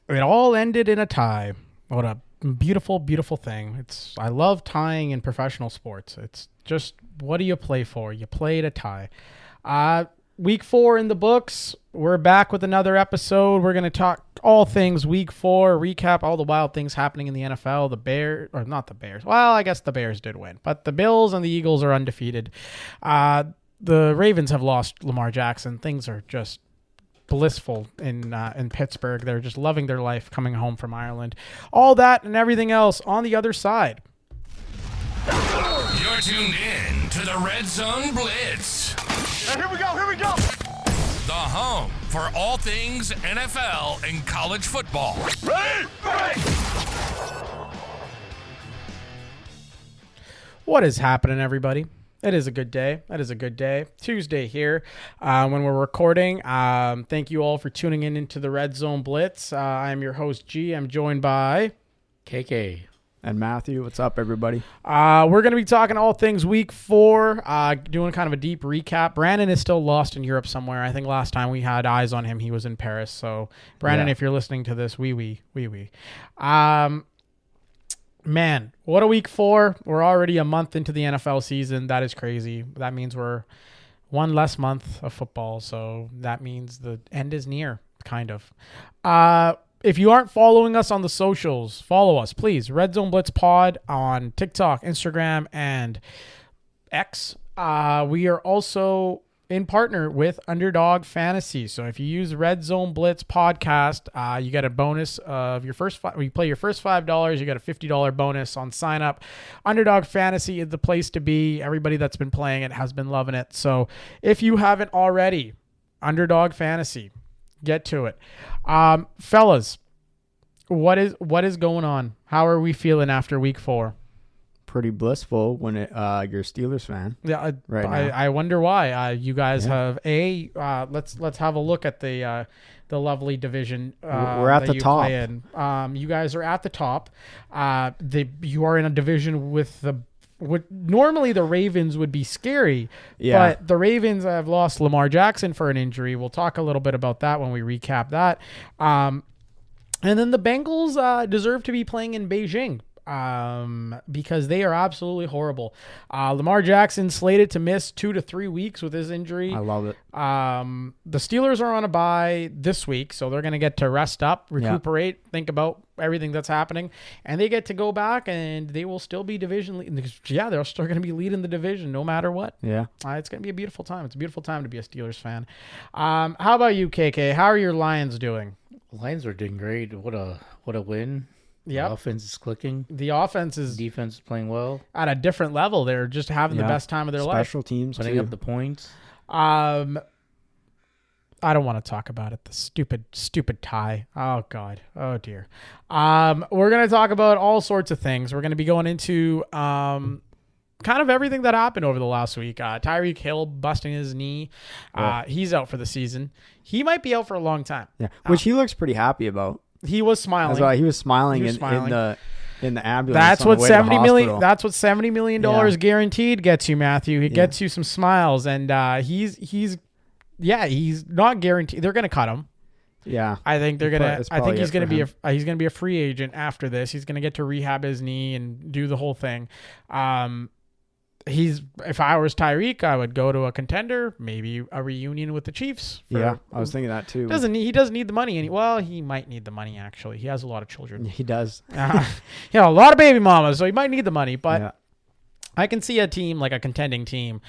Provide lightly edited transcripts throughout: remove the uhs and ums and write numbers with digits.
It all ended in a tie. What a beautiful, beautiful thing. I love tying in professional sports. It's just, what do you play for? You play to tie. Week 4 in the books. We're back with another episode. We're going to talk all things week 4, recap all the wild things happening in the NFL. The Bears, or not the Bears. Well, I guess the Bears did win, but the Bills and the Eagles are undefeated. The Ravens have lost Lamar Jackson. Things are just blissful in Pittsburgh. They're just loving their life coming home from Ireland. All that and everything else on the other side. You're tuned in to the Red Zone Blitz. Now here we go. The home for all things NFL and college football. Ready? What is happening, everybody? It is a good day. It is a good day. Tuesday here when we're recording. Thank you all for tuning in into the Red Zone Blitz. I'm your host, G. I'm joined by KK. And Matthew. What's up, everybody? We're going to be talking all things week 4, doing kind of a deep recap. Brandon is still lost in Europe somewhere. I think last time we had eyes on him, he was in Paris. So, Brandon, if you're listening to this, wee. Man, what a week 4. We're already a month into the NFL season. That is crazy. That means we're one less month of football. So that means the end is near, kind of. If you aren't following us on the socials, follow us, please. Red Zone Blitz Pod on TikTok, Instagram, and X. We are also in partner with Underdog Fantasy. So if you use Red Zone Blitz Podcast, you get a bonus of your first you play your first $5, you get a $50 bonus on sign up. Underdog Fantasy is the place to be. Everybody that's been playing it has been loving it. So if you haven't already, Underdog Fantasy, get to it. Fellas, what is going on? How are we feeling after week 4? Pretty blissful when you're a Steelers fan. Yeah, right now. I wonder why. You guys have let's have a look at the lovely division. We're at the top. Play in. You guys are at the top. You are in a division with normally the Ravens would be scary, but the Ravens have lost Lamar Jackson for an injury. We'll talk a little bit about that when we recap that. And then the Bengals deserve to be playing in Beijing. Because they are absolutely horrible. Lamar Jackson slated to miss 2 to 3 weeks with his injury. I love it. The Steelers are on a bye this week, so they're going to get to rest up, recuperate, think about everything that's happening, and they get to go back, and they will still be division. They're still going to be leading the division no matter what. Yeah, it's going to be a beautiful time. It's a beautiful time to be a Steelers fan. How about you, KK? How are your Lions doing? Lions are doing great. What a win. Yeah, the offense is clicking. The defense is playing well at a different level. They're just having the best time of their life. Special teams putting up the points. I don't want to talk about it. The stupid tie. Oh God. Oh dear. We're gonna talk about all sorts of things. We're gonna be going into kind of everything that happened over the last week. Tyreek Hill busting his knee. He's out for the season. He might be out for a long time. Yeah, which he looks pretty happy about. He was smiling. He was smiling in the ambulance. That's what $70 million guaranteed gets you, Matthew. It gets you some smiles, and he's not guaranteed. They're gonna cut him. Yeah, I think they're gonna. I think he's gonna be a free agent after this. He's gonna get to rehab his knee and do the whole thing. If I was Tyreek, I would go to a contender, maybe a reunion with the Chiefs. I was thinking that too. He doesn't need the money well, he might need the money actually. He has a lot of children. He does. A lot of baby mamas, so he might need the money. But I can see a team like a contending team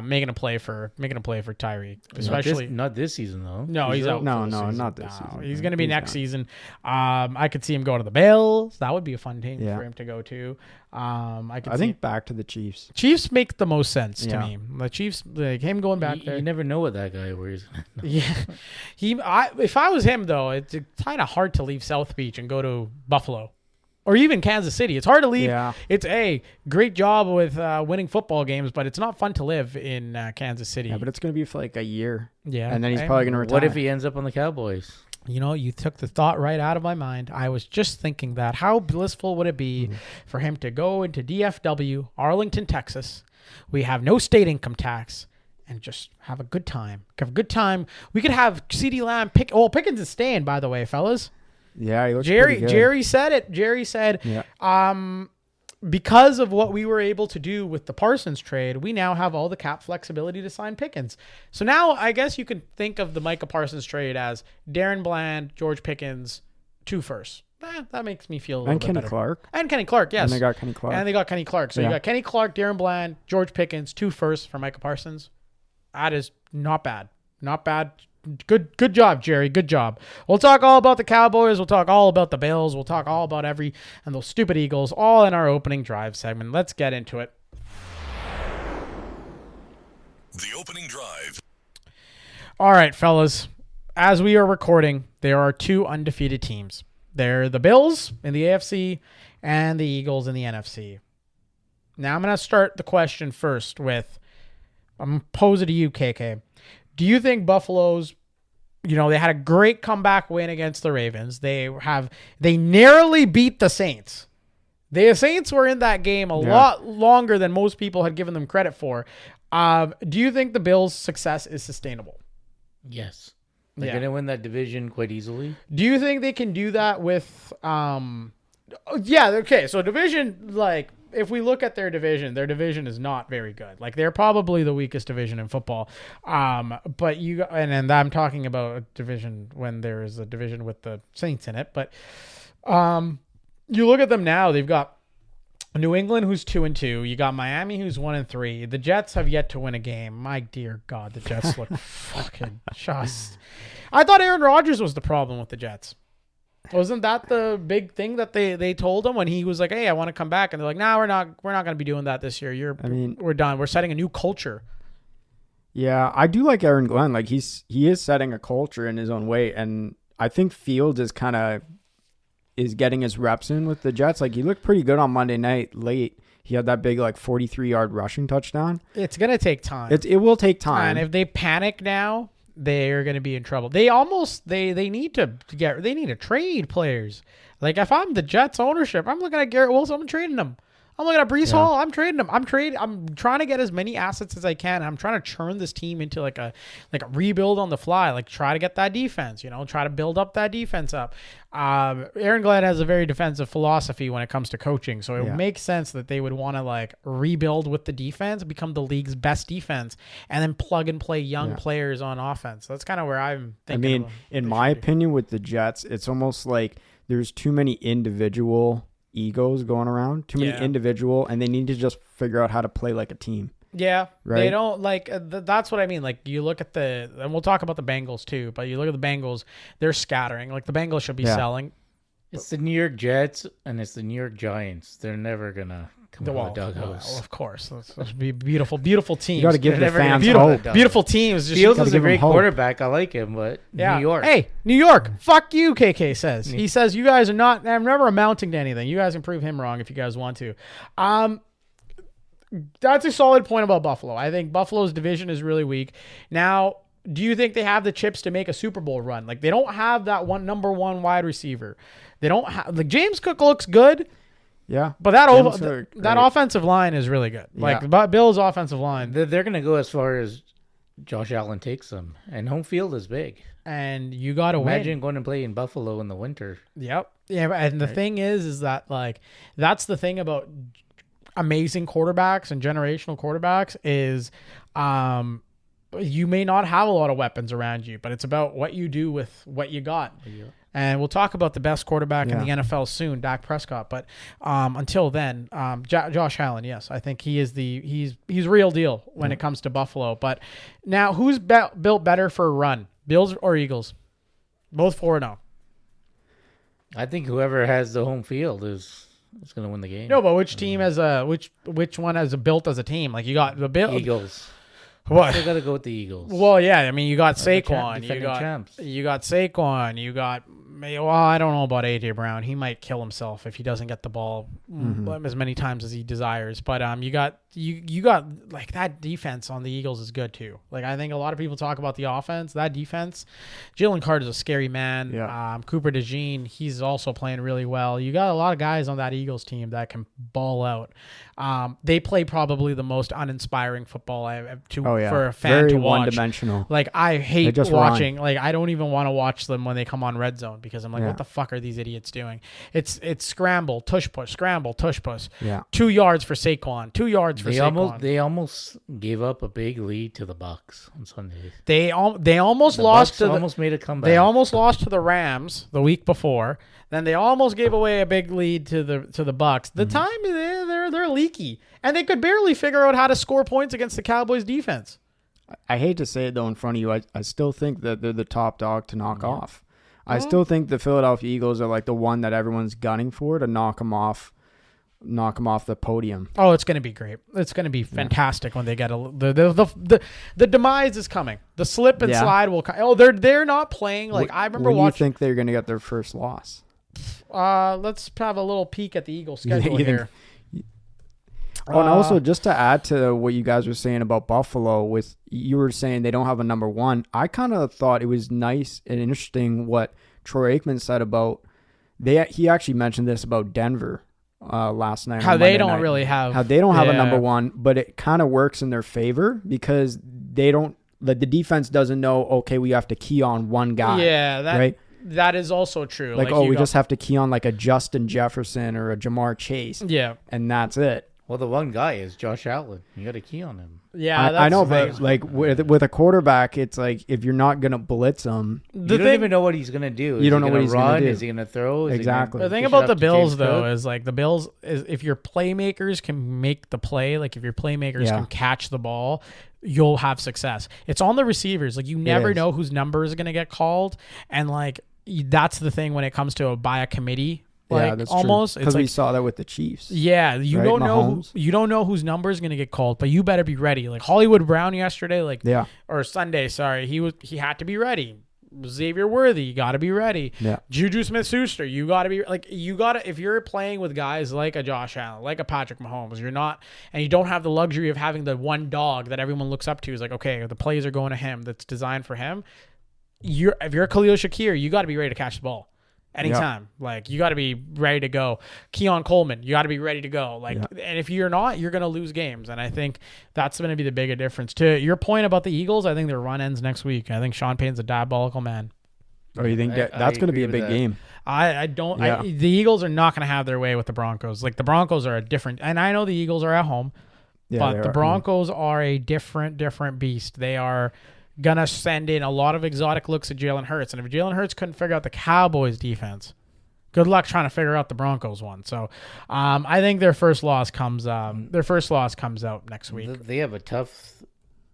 making a play for Tyreek, especially not this season though. No, he's out. No, not this season. He's going to be next season. I could see him go to the Bills. That would be a fun team for him to go to. I think back to the Chiefs. Chiefs make the most sense to me. The Chiefs, like him going back there. You never know what that guy wears. If I was him though, it's kind of hard to leave South Beach and go to Buffalo. Or even Kansas City. It's hard to leave. Yeah. It's a great job with winning football games, but it's not fun to live in Kansas City. Yeah, but it's going to be for like a year. Yeah. And then he's probably going to retire. What if he ends up on the Cowboys? You know, you took the thought right out of my mind. I was just thinking that. How blissful would it be for him to go into DFW, Arlington, Texas? We have no state income tax. And just have a good time. We could have CeeDee Lamb. Pickens is staying, by the way, fellas. Yeah, he looks pretty good. Jerry said it. Jerry said, because of what we were able to do with the Parsons trade, we now have all the cap flexibility to sign Pickens. So now I guess you could think of the Micah Parsons trade as Darren Bland, George Pickens, 2 firsts. That makes me feel a little bit better. And Kenny Clark, yes. And they got Kenny Clark. So you got Kenny Clark, Darren Bland, George Pickens, 2 firsts for Micah Parsons. That is not bad. Not bad. Good job, Jerry. Good job. We'll talk all about the Cowboys. We'll talk all about the Bills. We'll talk all about and those stupid Eagles, all in our opening drive segment. Let's get into it. The opening drive. All right, fellas. As we are recording, there are 2 undefeated teams. They're the Bills in the AFC and the Eagles in the NFC. Now I'm going to start the question first with, I'm going to pose it to you, KK. Do you think Buffalo's, they had a great comeback win against the Ravens. They narrowly beat the Saints. The Saints were in that game a lot longer than most people had given them credit for. Do you think the Bills' success is sustainable? Yes. They're going to win that division quite easily. Do you think they can do that with, okay. So division, if we look at their division is not very good. They're probably the weakest division in football. But and I'm talking about a division when there is a division with the Saints in it. But you look at them now, they've got New England, who's 2-2. You got Miami, who's 1-3. The Jets have yet to win a game. My dear God, the Jets look fucking just. I thought Aaron Rodgers was the problem with the Jets. Wasn't that the big thing that they told him when he was like, "Hey, I want to come back," and they're like, "Nah, we're not going to be doing that this year. We're done. We're setting a new culture." Yeah, I do like Aaron Glenn. He is setting a culture in his own way, and I think Fields is getting his reps in with the Jets. He looked pretty good on Monday night late. He had that big 43-yard rushing touchdown. It's gonna take time. It will take time. And if they panic now, they're going to be in trouble. They need to trade players. If I'm the Jets ownership, I'm looking at Garrett Wilson, I'm trading him. I'm looking at Breece Hall, I'm trading him. I'm trying to get as many assets as I can. I'm trying to churn this team into a rebuild on the fly. Try to get that defense, try to build up that defense up. Aaron Glenn has a very defensive philosophy when it comes to coaching. So it makes sense that they would want to rebuild with the defense, become the league's best defense, and then plug and play young players on offense. That's kind of where I'm thinking. In my opinion, with the Jets, it's almost like there's too many individual egos going around, too many individual, and they need to just figure out how to play like a team. Yeah, right? They don't that's what I mean. You look at and we'll talk about the Bengals too, but you look at the Bengals, they're scattering. The Bengals should be selling. It's the New York Jets and it's the New York Giants. They're never gonna come out of the dughouse. Well, of course, that's be beautiful teams. You got to give the fans beautiful teams. Fields is a great quarterback. I like him, but New York. Hey, New York. Fuck you, KK says. He says you guys are not. I'm never amounting to anything. You guys can prove him wrong if you guys want to. That's a solid point about Buffalo. I think Buffalo's division is really weak. Now, do you think they have the chips to make a Super Bowl run? They don't have that number one wide receiver. They don't have James Cook looks good. Yeah, but that offensive line is really good. Bill's offensive line. They're going to go as far as Josh Allen takes them, and home field is big. And you got to win. Imagine going to play in Buffalo in the winter. Yep. Yeah, and the thing is that that's the thing about amazing quarterbacks and generational quarterbacks is you may not have a lot of weapons around you, but it's about what you do with what you got. Yeah. And we'll talk about the best quarterback in the NFL soon, Dak Prescott. But until then, Josh Allen, yes, I think he is he's real deal when it comes to Buffalo. But now, who's built better for a run, Bills or Eagles? Both 4-0. I think whoever has the home field is going to win the game. No, but which team has which one has built as a team? You got the Bills. Eagles. What? They got to go with the Eagles. Well, yeah, you got Saquon. Champs. You got Saquon. You got. Well, I don't know about A.J. Brown. He might kill himself if he doesn't get the ball as many times as he desires. But you got that defense on the Eagles is good too. I think a lot of people talk about the offense. That defense, Jalen Carter's a scary man. Yeah. Cooper DeJean, he's also playing really well. You got a lot of guys on that Eagles team that can ball out. They play probably the most uninspiring football yeah. for a fan Very to watch. one-dimensional. Like, I hate just watching. Like, I don't even want to watch them when they come on red zone because I'm like, Yeah. what the fuck are these idiots doing? It's scramble, tush push, scramble, tush push. Yeah. 2 yards for Saquon. 2 yards for Saquon. They almost gave up a big lead to the Bucks on Sunday. They almost The lost Bucks to almost made a comeback. They almost lost to the Rams the week before. Then they almost gave away a big lead to the Bucks. The time they're leaky, and they could barely figure out how to score points against the Cowboys defense. I hate to say it though in front of you. I still think that they're the top dog to knock off. I still think the Philadelphia Eagles are like the one that everyone's gunning for to knock them off the podium. Oh, it's going to be great. It's going to be fantastic when they get the demise is coming. The slip and slide will come. Oh, they're not playing like I remember when watching. You think they're going to get their first loss? Let's have a little peek at the Eagles schedule here. Oh, and also just to add to what you guys were saying about Buffalo, you were saying they don't have a number one. I kind of thought it was nice and interesting what Troy Aikman said about he actually mentioned this about Denver last night. How they don't really have a number one, but it kind of works in their favor because they don't. The defense doesn't know. Okay, we have to key on one guy. Yeah, right. That is also true. Like we just have to key on like a Justin Jefferson or a Jamar Chase. Yeah, and that's it. Well, the one guy is Josh Allen. You got to key on him. Yeah, I know, but like with a quarterback, it's like if you're not gonna blitz him, you don't even know what he's gonna do. You don't know what he's gonna do. Is he gonna throw? Exactly. The thing about the Bills though is like the Bills is if your playmakers can make the play, like if your playmakers can catch the ball, you'll have success. It's on the receivers. Like you never know whose number is gonna get called, and like that's the thing when it comes to by a committee. Like that's almost because we saw that with the Chiefs. Yeah, you don't know whose number is going to get called, but you better be ready. Like Hollywood Brown yesterday, or Sunday, sorry, he had to be ready. Xavier Worthy, you got to be ready. Yeah. Juju Smith-Schuster, you got to be if you're playing with guys like a Josh Allen, like a Patrick Mahomes, and you don't have the luxury of having the one dog that everyone looks up to. Is like, okay, the plays are going to him. That's designed for him. If you're Khalil Shakir, you got to be ready to catch the ball. Anytime. Like, you got to be ready to go. Keon Coleman, you got to be ready to go. And if you're not, you're going to lose games. And I think that's going to be the bigger difference. To your point about the Eagles, I think their run ends next week. I think Sean Payton's a diabolical man. Oh, you think that's going to be a big game? I don't. Yeah. The Eagles are not going to have their way with the Broncos. Like, the Broncos are a different. And I know the Eagles are at home, but the Broncos are a different beast. They are gonna send in a lot of exotic looks at Jalen Hurts, and if Jalen Hurts couldn't figure out the Cowboys defense, good luck trying to figure out the Broncos one. So, I think their first loss comes out next week. They have a tough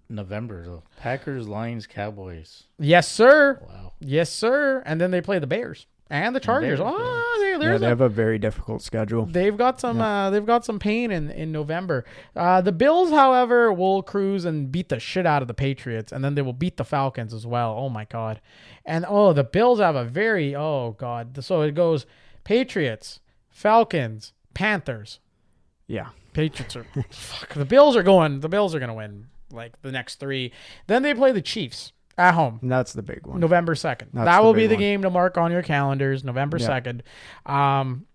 November though. Packers, Lions, Cowboys. Yes, sir. Wow. Yes, sir. And then they play the Bears and the Chargers. They have a very difficult schedule. They've got some pain in November. The Bills, however, will cruise and beat the shit out of the Patriots, and then they will beat the Falcons as well. Oh my God. And the Bills have so it goes Patriots, Falcons, Panthers. Yeah. Patriots are fuck. The Bills are going to win like the next 3. Then they play the Chiefs at home. And that's the big one. November 2nd. That will be the game to mark on your calendars, November 2nd. And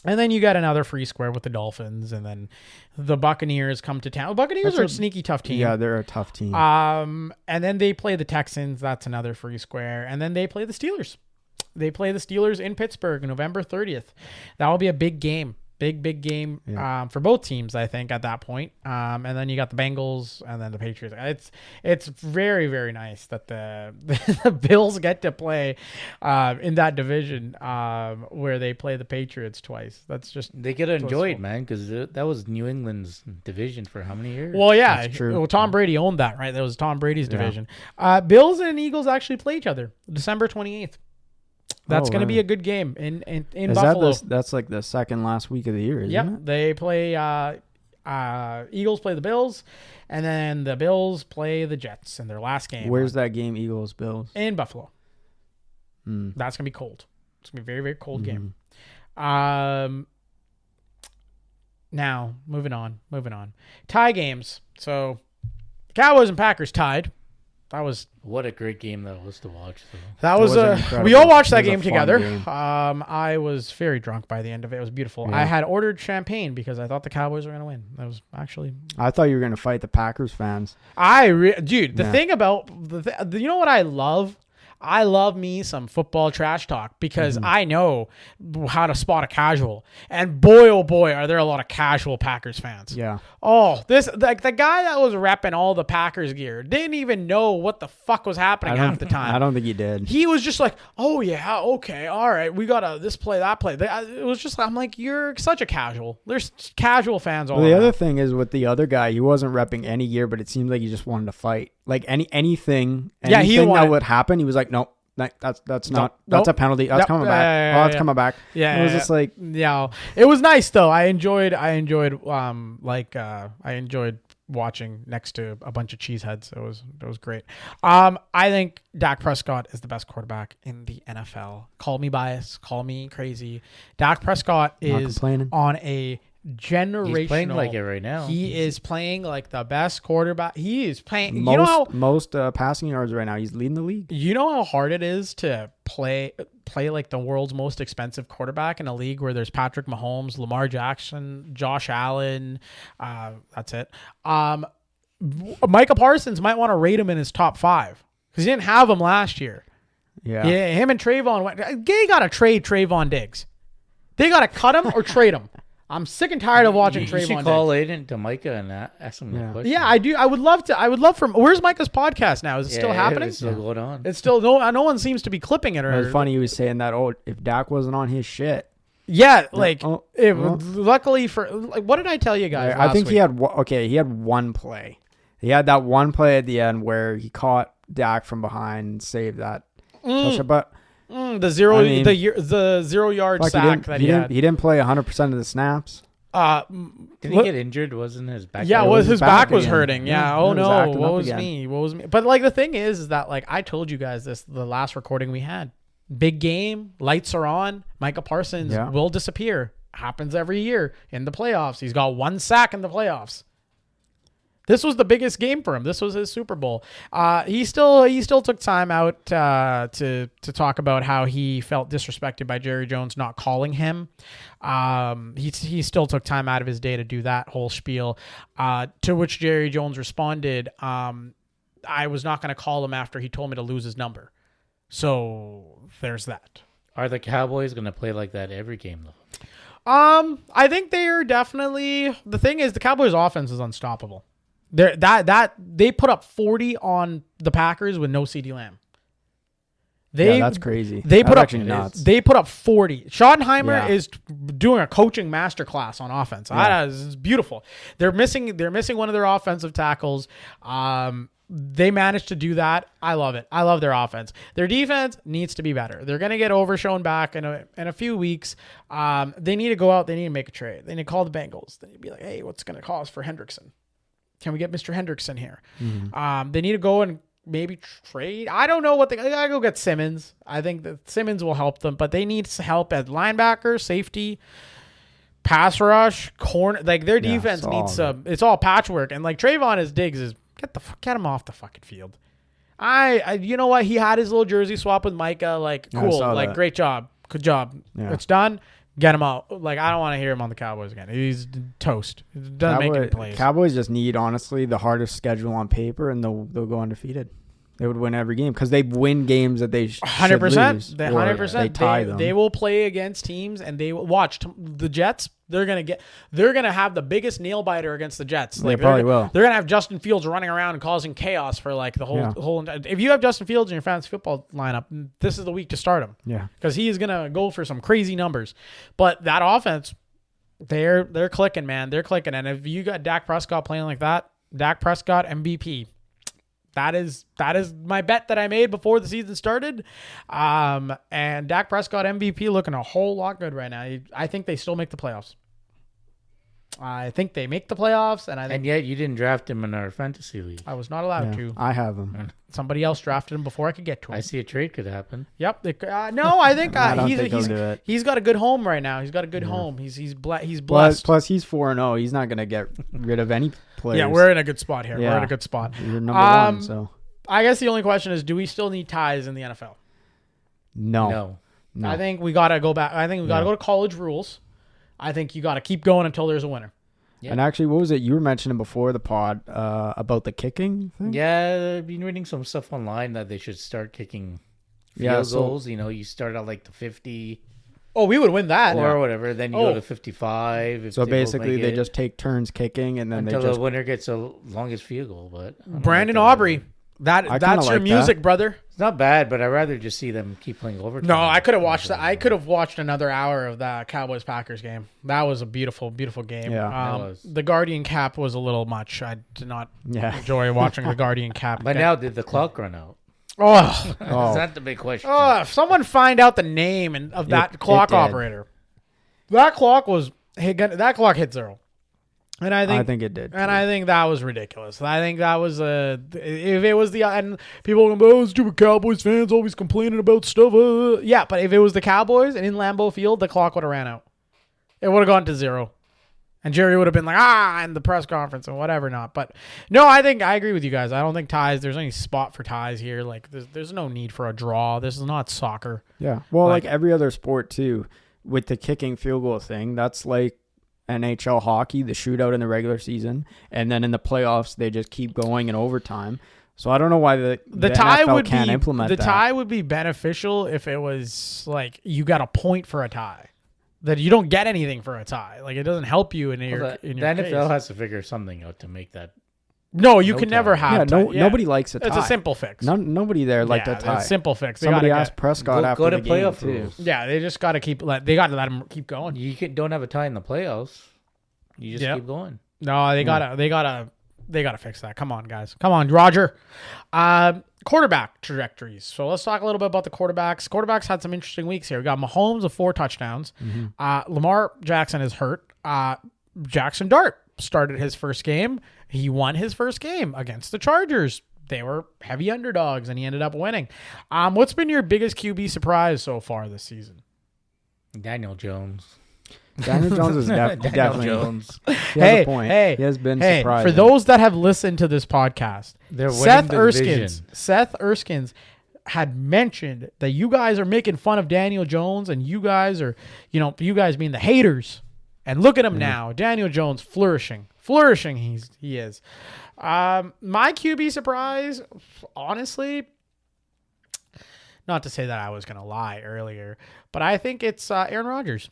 then you got another free square with the Dolphins, and then the Buccaneers come to town. The Buccaneers are a sneaky tough team. Yeah, they're a tough team. And then they play the Texans. That's another free square. And then they play the Steelers. They play the Steelers in Pittsburgh, November 30th. That will be a big game. Big game for both teams, I think, at that point. And then you got the Bengals and then the Patriots. It's very, very nice that the Bills get to play in that division where they play the Patriots twice. That's just they get to enjoy it, man, because that was New England's division for how many years? Well, yeah, that's true. Well, Tom Brady owned that, right? That was Tom Brady's division. Bills and Eagles actually play each other December 28th. That's going to be a good game in Buffalo. That's like the second last week of the year, isn't it? They play Eagles play the Bills, and then the Bills play the Jets in their last game. Where's that game, Eagles, Bills? In Buffalo. That's going to be cold. It's going to be a very, very cold game. Now, moving on. Tie games. So, Cowboys and Packers tied What a great game that was to watch. Though. That was an incredible- we all watched that it was a game fun together. game. I was very drunk by the end of it. It was beautiful. Yeah. I had ordered champagne because I thought the Cowboys were going to win. That was actually I thought you were gonna fight the Packers fans. dude, the Yeah. thing about you know what I love? I love me some football trash talk because I know how to spot a casual. And boy, oh boy, are there a lot of casual Packers fans. Yeah. Oh, the guy that was repping all the Packers gear didn't even know what the fuck was happening half the time. I don't think he did. He was just like, oh yeah, okay, all right, we got this play, that play. It was just, I'm like, you're such a casual. There's casual fans all Well, the around. other thing is with the other guy, he wasn't repping any gear, but it seemed like he just wanted to fight. Like anything Yeah, he that wanted- would happen, he was like, nope, that's Nope. that's a penalty. That's Yep. coming back. Yeah, That's yeah. coming back. Yeah, it was yeah, just like, Yeah, it was nice though. I enjoyed watching next to a bunch of cheeseheads. It was great. I think Dak Prescott is the best quarterback in the NFL. Call me biased, call me crazy. Dak Prescott Not is complaining. on a generational. He's playing like it right now. He is playing like the best quarterback. He is playing. most passing yards right now. He's leading the league. You know how hard it is to play like the world's most expensive quarterback in a league where there's Patrick Mahomes, Lamar Jackson, Josh Allen. That's it. Micah Parsons might want to rate him in his top 5 because he didn't have him last year. Yeah. Yeah, him and Trayvon. They got to trade Trayvon Diggs. They got to cut him or trade him. I'm sick and tired of watching You Trayvon should Diggs. call Aiden to Micah and ask him that question. Yeah, I do. I would love to. I would love for. Where's Micah's podcast now? Is it still happening? It's still going on. It's still no one seems to be clipping it. Or It was funny he was saying that. Oh, if Dak wasn't on his shit, yeah, like Oh, it. well. Luckily for like, what did I tell you guys? I think last he had he had one play. He had that one play at the end where he caught Dak from behind and saved that touchdown. But week? The 0 yard fuck, sack that he had. He didn't play 100% of the snaps. Didn't he get injured? Wasn't his back? Yeah, it was was his his back back was again. hurting. Yeah. Yeah, Oh it was no. acting What up was again. me? What was me? But like the thing is that like I told you guys this the last recording we had. Big game, lights are on. Micah Parsons Yeah. will disappear. Happens every year in the playoffs. He's got 1 sack in the playoffs. This was the biggest game for him. This was his Super Bowl. He still took time out to talk about how he felt disrespected by Jerry Jones not calling him. He still took time out of his day to do that whole spiel. To which Jerry Jones responded, "I was not going to call him after he told me to lose his number." So there's that. Are the Cowboys going to play like that every game though? I think they are definitely. The thing is, the Cowboys' offense is unstoppable. They put up 40 on the Packers with no CeeDee Lamb. That's crazy. They put That's up actually nuts. They put up 40. Schottenheimer Yeah. is doing a coaching masterclass on offense. Yeah. That is beautiful. They're missing one of their offensive tackles. They managed to do that. I love it. I love their offense. Their defense needs to be better. They're going to get overshown back in a few weeks. They need to go out. They need to make a trade. They need to call the Bengals. They need to be like, hey, what's going to cost for Hendrickson? Can we get Mr. Hendrickson here? They need to go and maybe trade. I don't know what they gotta go get Simmons. I think that Simmons will help them, but they need help at linebacker, safety, pass rush, corner. Like their defense needs some. It's all patchwork, and like Trayvon Diggs is get him off the fucking field. You know what? He had his little jersey swap with Micah. Like I cool. saw Like that. great job. Good job. Yeah. It's done. Get him out. Like I don't want to hear him on the Cowboys again. He's toast. He doesn't make any plays. Cowboys just need, honestly, the hardest schedule on paper, and they'll go undefeated. They would win every game because they win games that they 100%. They 100%. They tie them. They will play against teams, and they will watch the Jets. They're gonna have the biggest nail biter against the Jets. They probably will. They're gonna have Justin Fields running around and causing chaos for like the whole. If you have Justin Fields in your fantasy football lineup, this is the week to start him. Yeah, because he is gonna go for some crazy numbers. But that offense, they're clicking, man. They're clicking, and if you got Dak Prescott playing like that, Dak Prescott MVP. That is my bet that I made before the season started. And Dak Prescott MVP looking a whole lot good right now. I think they still make the playoffs. I think they make the playoffs, and yet you didn't draft him in our fantasy league. I was not allowed to. I have them. Somebody else drafted him before I could get to him. I see a trade could happen. Yep. No, I think I don't think he'll do it. he's got a good home right now. He's got a good home. He's blessed. Plus he's 4-0. He's not gonna get rid of any players. Yeah, we're in a good spot here. Yeah. We're in a good spot. You're number one. So I guess the only question is, do we still need ties in the NFL? No. I think we got to go back. I think we got to go to college rules. I think you got to keep going until there's a winner. Yeah. And actually, what was it you were mentioning before the pod about the kicking thing? Yeah, I've been reading some stuff online that they should start kicking field goals. You start at like the 50 Oh, we would win that. or whatever. Then you go to 55. If So they both basically, make they it, just take turns kicking, and then until they just the winner gets the longest field goal. But I don't Brandon like that. Aubrey. That's your like music, that. brother. It's not bad, but I'd rather just see them keep playing overtime. No, I could have watched that. I could have watched another hour of that Cowboys-Packers game. That was a beautiful, beautiful game. Yeah, it was. The Guardian cap was a little much. I did not Yeah. enjoy watching the Guardian cap. But now, did the clock run out? Oh, Is that the big question? if someone find out the name of that clock did. operator. That clock hit zero. And I think it did. And I think that was ridiculous. I think that was if it was and people go, oh, stupid Cowboys fans always complaining about stuff. Yeah, but if it was the Cowboys and in Lambeau Field, the clock would have ran out. It would have gone to zero. And Jerry would have been like, in the press conference and whatever not. But no, I agree with you guys. I don't think there's any spot for ties here. Like there's no need for a draw. This is not soccer. Yeah. Well, like every other sport too, with the kicking field goal thing, that's like NHL hockey, the shootout in the regular season, and then in the playoffs they just keep going in overtime. So I don't know why the tie NFL would can't be implement the that. tie would be beneficial if it was like you got a point for a tie. That you don't get anything for a tie. Like it doesn't help you in your The case. NFL has to figure something out to make that. No, you No can tie. never have. Nobody likes a tie. It's a simple fix. Nobody there liked a tie. It's a simple fix. They Somebody gotta asked Prescott after go the to game playoff too. rules. Yeah, they just got to let them keep going. Don't have a tie in the playoffs. You just keep going. No, they gotta fix that. Come on, guys. Come on, Roger. Quarterback trajectories. So let's talk a little bit about the quarterbacks. Quarterbacks had some interesting weeks here. We got Mahomes with 4 touchdowns. Lamar Jackson is hurt. Jackson Dart started his first game. He won his first game against the Chargers. They were heavy underdogs, and he ended up winning. What's been your biggest QB surprise so far this season? Daniel Jones. Daniel Jones is definitely. Jones. He has a point. He has been surprising. For those that have listened to this podcast, They're winning Seth the division. Erskines had mentioned that you guys are making fun of Daniel Jones, and you guys are, you guys mean the haters. And look at him now, Daniel Jones flourishing. He is. My QB surprise, honestly, not to say that I was going to lie earlier, but I think it's Aaron Rodgers.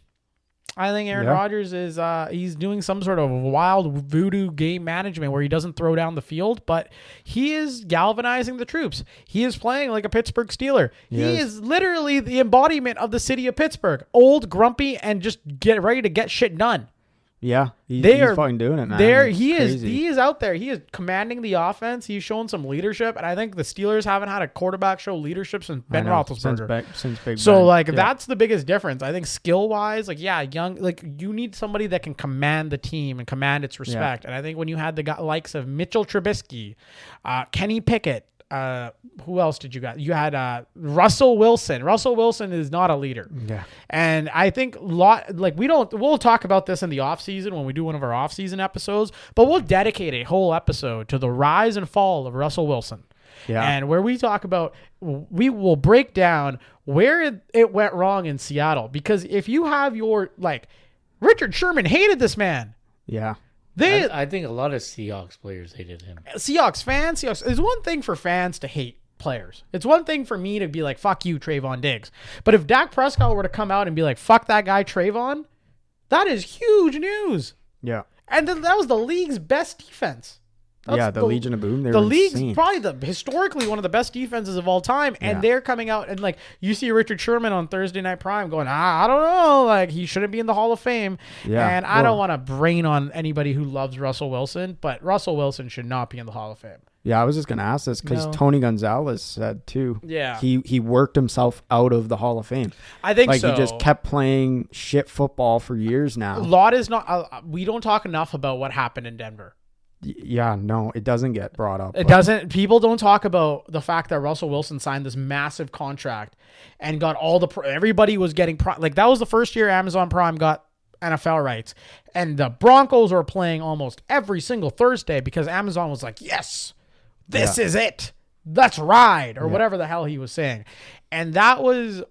I think Aaron Rodgers is he's doing some sort of wild voodoo game management where he doesn't throw down the field, but he is galvanizing the troops. He is playing like a Pittsburgh Steeler. He is literally the embodiment of the city of Pittsburgh. Old, grumpy, and just get ready to get shit done. Yeah, he's fucking doing it, man. He crazy. is out there. He is commanding the offense. He's showing some leadership, and I think the Steelers haven't had a quarterback show leadership since Ben Roethlisberger. Since Big So Ben. that's the biggest difference. I think skill wise, you need somebody that can command the team and command its respect. And I think when you had the likes of Mitchell Trubisky, Kenny Pickett, who else did you got? You had Russell Wilson. Russell Wilson is not a leader. Yeah. And I think we'll talk about this in the offseason when we do one of our offseason episodes, but we'll dedicate a whole episode to the rise and fall of Russell Wilson. Yeah. And where we talk about, we will break down where it went wrong in Seattle. Because if you have Richard Sherman hated this man. Yeah. I think a lot of Seahawks players hated him. Seahawks fans, it's one thing for fans to hate players. It's one thing for me to be like, fuck you, Trayvon Diggs. But if Dak Prescott were to come out and be like, fuck that guy, Trayvon, that is huge news. Yeah. And that was the league's best defense. The Legion of Boom. The league's probably historically one of the best defenses of all time, and they're coming out and you see Richard Sherman on Thursday Night Prime going, I don't know, he shouldn't be in the Hall of Fame. Yeah, and I don't want to brain on anybody who loves Russell Wilson, but Russell Wilson should not be in the Hall of Fame. Yeah, I was just gonna ask this because Tony Gonzalez said too. Yeah, he worked himself out of the Hall of Fame. I think so. He just kept playing shit football for years now. A lot is not. We don't talk enough about what happened in Denver. Yeah, no, it doesn't get brought up. It doesn't. People don't talk about the fact that Russell Wilson signed this massive contract and got everybody was getting that was the first year Amazon Prime got NFL rights, and the Broncos were playing almost every single Thursday because Amazon was like, yes, this is it. let's ride, or whatever the hell he was saying. And that was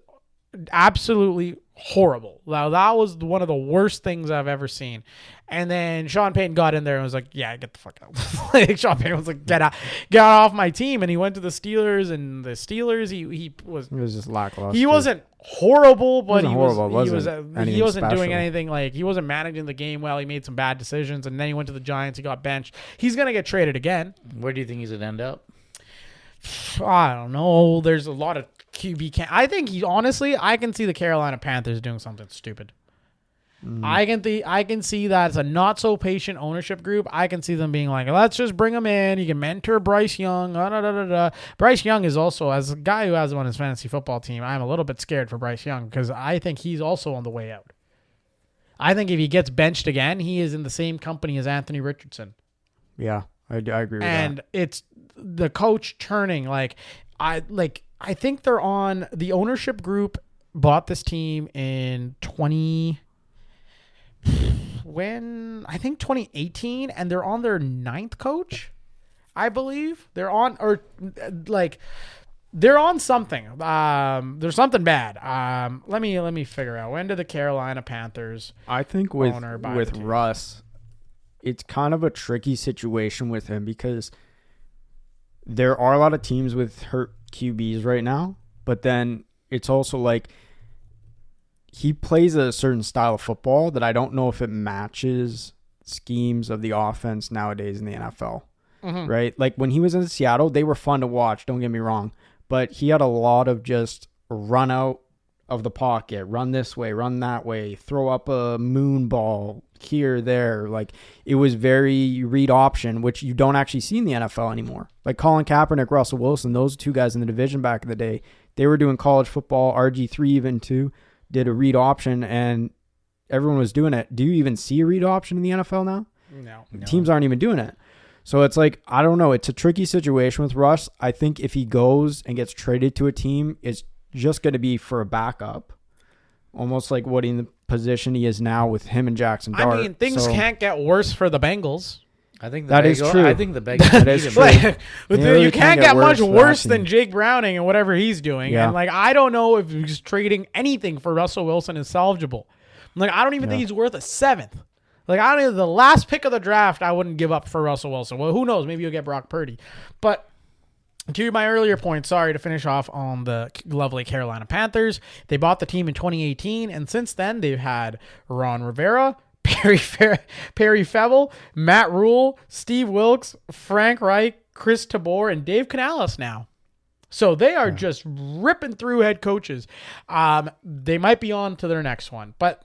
absolutely horrible. Now, that was one of the worst things I've ever seen. And then Sean Payton got in there and was like, yeah, get the fuck out. Like, Sean Payton was like, get off my team. And he went to the Steelers, and the Steelers, he was just lackluster. He wasn't horrible, but he anything wasn't doing special. anything. Like, he wasn't managing the game well. He made some bad decisions, and then he went to the Giants. He got benched. He's going to get traded again. Where do you think he's going to end up? I don't know. There's a lot of QB. I think I can see the Carolina Panthers doing something stupid. I can see that it's a not so patient ownership group. I can see them being like, let's just bring him in. You can mentor Bryce Young. Bryce Young is also, as a guy who has him on his fantasy football team, I'm a little bit scared for Bryce Young because I think he's also on the way out. I think if he gets benched again, he is in the same company as Anthony Richardson. Yeah, I agree with that. And it's the coach turning. I think they're on the ownership group bought this team in 2018, and they're on their 9th coach, I believe. They're on something. There's something bad. Let me figure out, when did the Carolina Panthers I think with Russ, it's kind of a tricky situation with him because there are a lot of teams with hurt QBs right now, but then it's also like he plays a certain style of football that I don't know if it matches schemes of the offense nowadays in the NFL, right? Like when he was in Seattle, they were fun to watch, don't get me wrong, but he had a lot of just run out of the pocket, run this way, run that way, throw up a moon ball here, there. Like it was very read option, which you don't actually see in the NFL anymore. Like Colin Kaepernick, Russell Wilson, those two guys in the division back in the day, they were doing college football. RG3 even too did a read option, and everyone was doing it. Do you even see a read option in the NFL now? No. Teams aren't even doing it. So it's like, I don't know. It's a tricky situation with Russ. I think if he goes and gets traded to a team, it's just going to be for a backup. Almost like what in the position he is now with him and Jackson Dart. I mean, things can't get worse for the Bengals. I think that is true. I think the Bengals is true. You can't get much worse than Jake Browning and whatever he's doing. Yeah. And I don't know if he's trading anything for Russell Wilson is salvageable. I don't even think he's worth a 7th. The last pick of the draft, I wouldn't give up for Russell Wilson. Well, who knows? Maybe you'll get Brock Purdy. But to my earlier point, sorry to finish off on the lovely Carolina Panthers. They bought the team in 2018, and since then they've had Ron Rivera, Perry Febble, Matt Rule, Steve Wilkes, Frank Reich, Chris Tabor, and Dave Canales now. So they are just ripping through head coaches. They might be on to their next one, but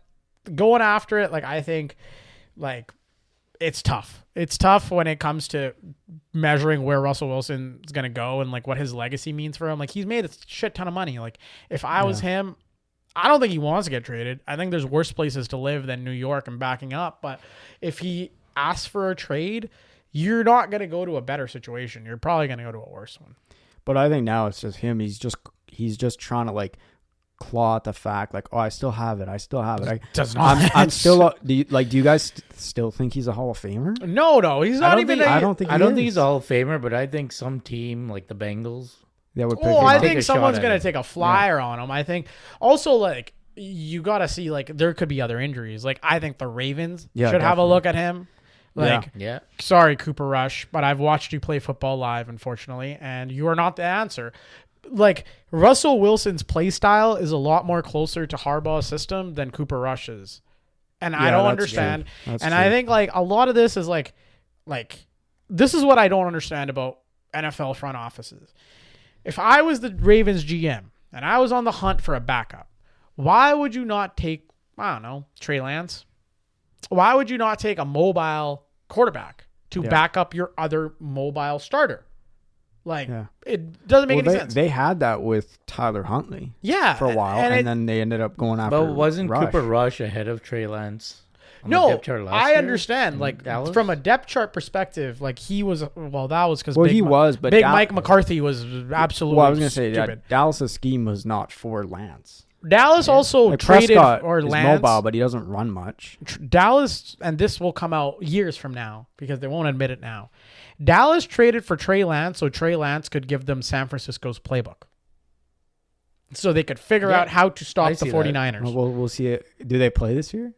going after it, I think, it's tough. It's tough when it comes to measuring where Russell Wilson is going to go and what his legacy means for him. He's made a shit ton of money. If I was him, I don't think he wants to get traded. I think there's worse places to live than New York and backing up. But if he asks for a trade, you're not going to go to a better situation. You're probably going to go to a worse one. But I think now it's just him. He's just trying to claw at the fact I still have it. Does not. I'm still. Do you guys still think he's a Hall of Famer? No, he's not even. I don't think he's a Hall of Famer, but I think some team like the Bengals. That would. I think someone's gonna take a flyer on him. I think also you got to see there could be other injuries. I think the Ravens should have a look at him. Sorry, Cooper Rush, but I've watched you play football live, unfortunately, and you are not the answer. Russell Wilson's play style is a lot more closer to Harbaugh's system than Cooper Rush's. And I don't understand. I think a lot of this is this is what I don't understand about NFL front offices. If I was the Ravens GM and I was on the hunt for a backup, why would you not take, I don't know, Trey Lance? Why would you not take a mobile quarterback to back up your other mobile starter? It doesn't make any sense. They had that with Tyler Huntley for a while, and then they ended up going after But wasn't Rush. Cooper Rush ahead of Trey Lance? No, I understand. From a depth chart perspective, he was, that was because Big Mike McCarthy was absolutely I was going to say, stupid. Dallas' scheme was not for Lance. Dallas also traded Prescott is Lance. mobile, but he doesn't run much. Dallas, and this will come out years from now because they won't admit it now. Dallas traded for Trey Lance so Trey Lance could give them San Francisco's playbook. So they could figure out how to stop the 49ers. Well, we'll see it. Do they play this year?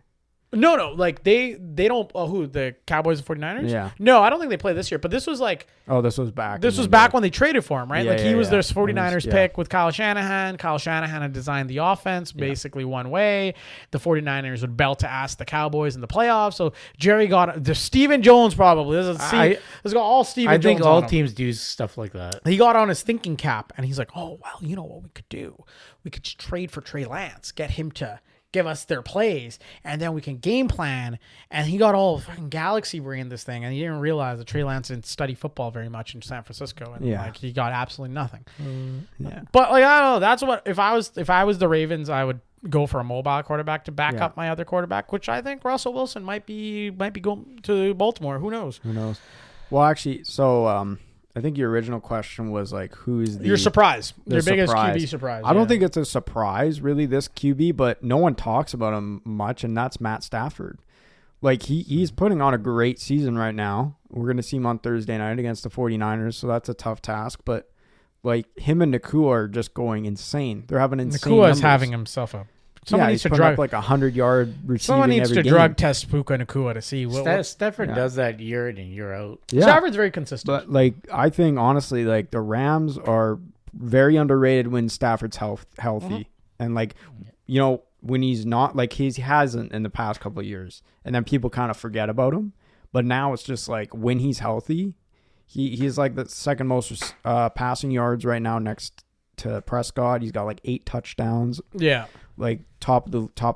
No, like they don't. Who, the Cowboys and 49ers? Yeah. No, I don't think they play this year. But this was like, Oh, this was back. this was back when they traded for him, right? Yeah, Like he was yeah. their 49ers Yeah. pick with Kyle Shanahan. Kyle Shanahan had designed the offense basically one way. The 49ers would belt to ass the Cowboys in the playoffs. So Jerry got the Stephen Jones probably. This got all Stephen Jones. I think all on him. teams do stuff like that. He got on his thinking cap and he's like, oh, well, you know what we could do? We could just trade for Trey Lance, get him to give us their plays, and then we can game plan. And he got all fucking galaxy brain this thing, and he didn't realize that Trey Lance didn't study football very much in San Francisco, and like he got absolutely nothing. Yeah. But like I don't know, that's what if I was the Ravens, I would go for a mobile quarterback to back up my other quarterback, which I think Russell Wilson might be going to Baltimore. Who knows? Who knows? Well, actually, so I think your original question was like, who's the Your surprise, the your biggest surprise. QB surprise. I don't think it's a surprise, really, this QB, but no one talks about him much, and that's Matt Stafford. Like, he's putting on a great season right now. We're going to see him on Thursday night against the 49ers, so that's a tough task. But, like, him and Nakua are just going insane. They're having insane Nakua is numbers. having himself a. Someone needs he's to putting drug up like 100-yard receiving Someone needs every to game. drug test Puka Nakua to see what. Stafford does that year in and year out. Yeah. Stafford's very consistent. But, like, I think, honestly, like, the Rams are very underrated when Stafford's healthy. Mm-hmm. And, like, you know, when he's not, like, he hasn't in the past couple of years. And then people kind of forget about him. But now it's just, like, when he's healthy, he's, like, the second most passing yards right now next to Prescott. He's got, like, 8 touchdowns. Yeah. Like, top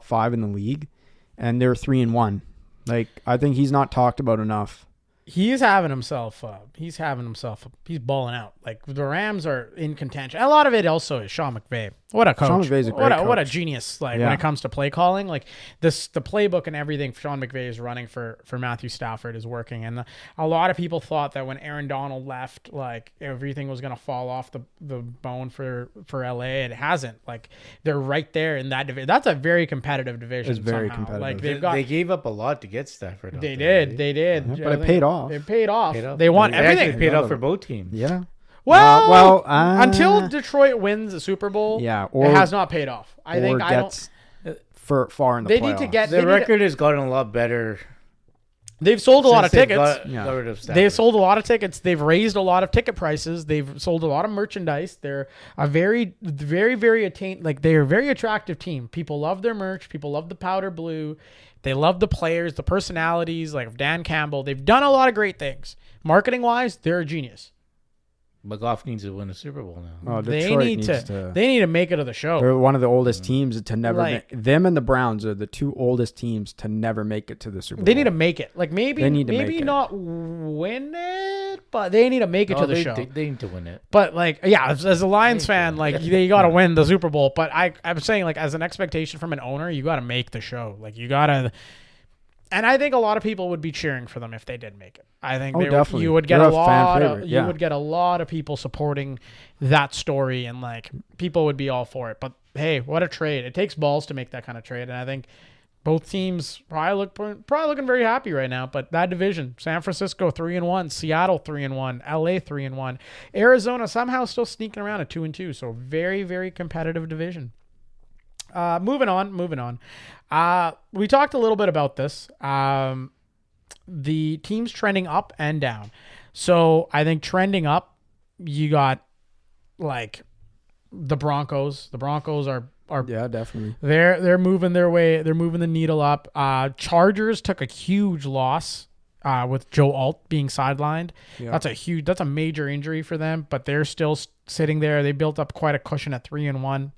5 in the league. And they're 3-1. Like, I think he's not talked about enough. He's having himself. He's balling out. Like the Rams are in contention. A lot of it also is Sean McVay. What a coach! Sean McVay's a great what a coach. genius! Like when it comes to play calling, like the playbook and everything Sean McVay is running for Matthew Stafford is working. And a lot of people thought that when Aaron Donald left, like everything was gonna fall off the bone for LA. It hasn't. Like they're right there in that division. That's a very competitive division. It's very somehow. competitive. Like They gave up a lot to get Stafford. They did. Yeah, but it paid off. It paid off. They won It everything. actually paid off for both teams. Yeah. Well, until Detroit wins the Super Bowl, or it has not paid off. I think gets far in the They playoffs. need to get The record has gotten a lot better. They've sold a lot of since they've tickets. got rid of Stafford. They've sold a lot of tickets. They've raised a lot of ticket prices. They've sold a lot of merchandise. They're a very, very, very they're a very attractive team. People love their merch. People love the powder blue. They love the players, the personalities, like Dan Campbell. They've done a lot of great things. Marketing wise, they're a genius. But Goff needs to win a Super Bowl now. Oh, They Detroit need needs to. They need to make it to the show. They're one of the oldest teams to never. Like- Them and the Browns are the 2 oldest teams to never make it to the Super Bowl. They need to make it. Like maybe They need to make it. not win it, but they need to make it to the show. They need to win it. But like, yeah, as a Lions fan, like you got to win the Super Bowl. But I'm saying like as an expectation from an owner, you got to make the show. Like you got to. And I think a lot of people would be cheering for them if they did make it. I think definitely. You would get They're a a fan lot. favorite, You yeah. would get a lot of people supporting that story, and like people would be all for it. But hey, what a trade! It takes balls to make that kind of trade, and I think both teams probably looking very happy right now. But that division: San Francisco 3-1, Seattle 3-1, LA 3-1, Arizona somehow still sneaking around at 2-2. So very, very competitive division. Moving on. We talked a little bit about this. The teams trending up and down. So I think trending up, you got like the Broncos. The Broncos are Yeah, definitely. they're moving their way. They're moving the needle up. Chargers took a huge loss with Joe Alt being sidelined. Yeah. That's a major injury for them, but they're still sitting there. They built up quite a cushion at 3-1.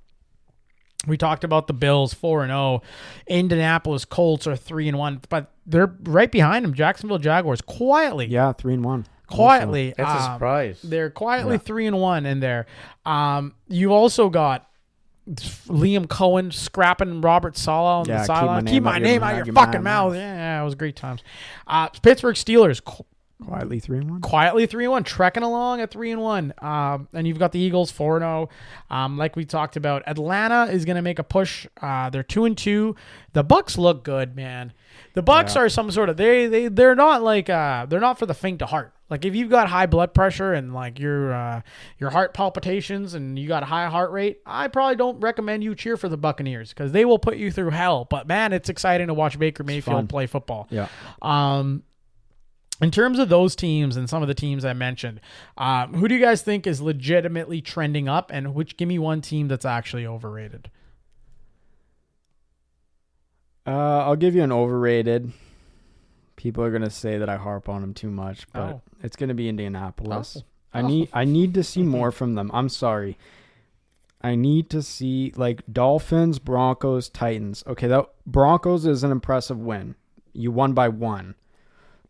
We talked about the Bills 4-0. Indianapolis Colts are 3-1, but they're right behind them. Jacksonville Jaguars quietly. Yeah, 3-1. Quietly. That's a surprise. They're quietly 3-1 in there. You also got Liam Cohen scrapping Robert Saleh on the sideline. Keep my name out your fucking mouth. Yeah, it was great times. Pittsburgh Steelers Quietly 3-1. Quietly 3-1, trekking along at 3-1. And you've got the Eagles 4-0. Like we talked about, Atlanta is going to make a push. They're 2-2. The Bucks look good, man. The Bucks are some sort of they're not like they're not for the faint of heart. Like if you've got high blood pressure and like your heart palpitations and you got a high heart rate, I probably don't recommend you cheer for the Buccaneers because they will put you through hell. But man, it's exciting to watch Baker Mayfield play football. Yeah. In terms of those teams and some of the teams I mentioned, who do you guys think is legitimately trending up, and give me one team that's actually overrated? I'll give you an overrated. People are gonna say that I harp on them too much, but it's gonna be Indianapolis. I need to see more from them. I'm sorry. I need to see like Dolphins, Broncos, Titans. Okay, that Broncos is an impressive win. You won by 1.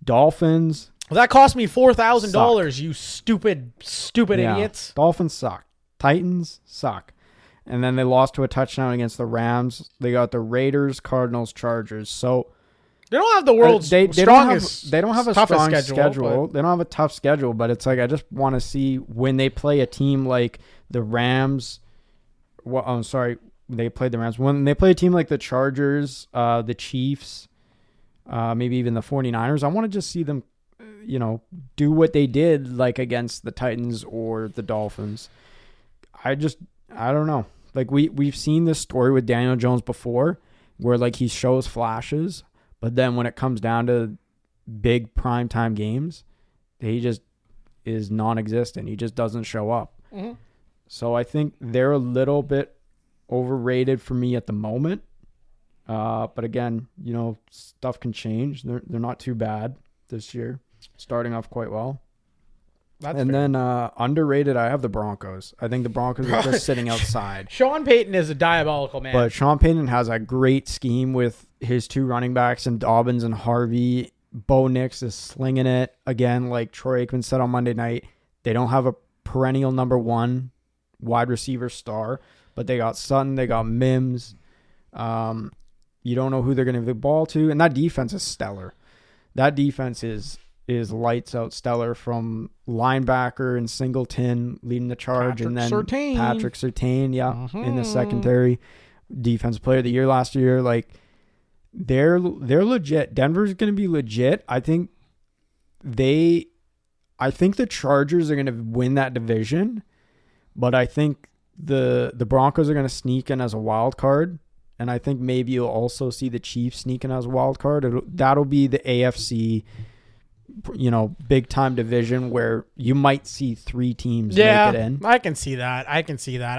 Dolphins. Well, that cost me $4,000. You stupid idiots. Dolphins suck. Titans suck. And then they lost to a touchdown against the Rams. They got the Raiders, Cardinals, Chargers. So they don't have the world's strongest. They don't have a strong schedule. They don't have a tough schedule. But it's like I just want to see when they play a team like the Rams. Well, I'm sorry, they played the Rams. When they play a team like the Chargers, the Chiefs. Maybe even the 49ers. I want to just see them, do what they did like against the Titans or the Dolphins. I don't know. Like we've seen this story with Daniel Jones before where like he shows flashes, but then when it comes down to big primetime games, he just is non-existent. He just doesn't show up. Mm-hmm. So I think they're a little bit overrated for me at the moment. But again, stuff can change. They're not too bad this year, starting off quite well. Then underrated, I have the Broncos. I think the Broncos are just sitting outside. Sean Payton is a diabolical man. But Sean Payton has a great scheme with his 2 running backs and Dobbins and Harvey. Bo Nix is slinging it. Again, like Troy Aikman said on Monday night, they don't have a perennial number 1 wide receiver star, but they got Sutton, they got Mims. You don't know who they're going to give the ball to, and that defense is stellar. That defense is lights out stellar from linebacker and Singleton leading the charge, and then Patrick Surtain, in the secondary. Defensive player of the year last year. Like they're legit. Denver's going to be legit. I think the Chargers are going to win that division, but I think the Broncos are going to sneak in as a wild card. And I think maybe you'll also see the Chiefs sneaking as a wild card. That'll be the AFC, big time division where you might see 3 teams make it in. I can see that. I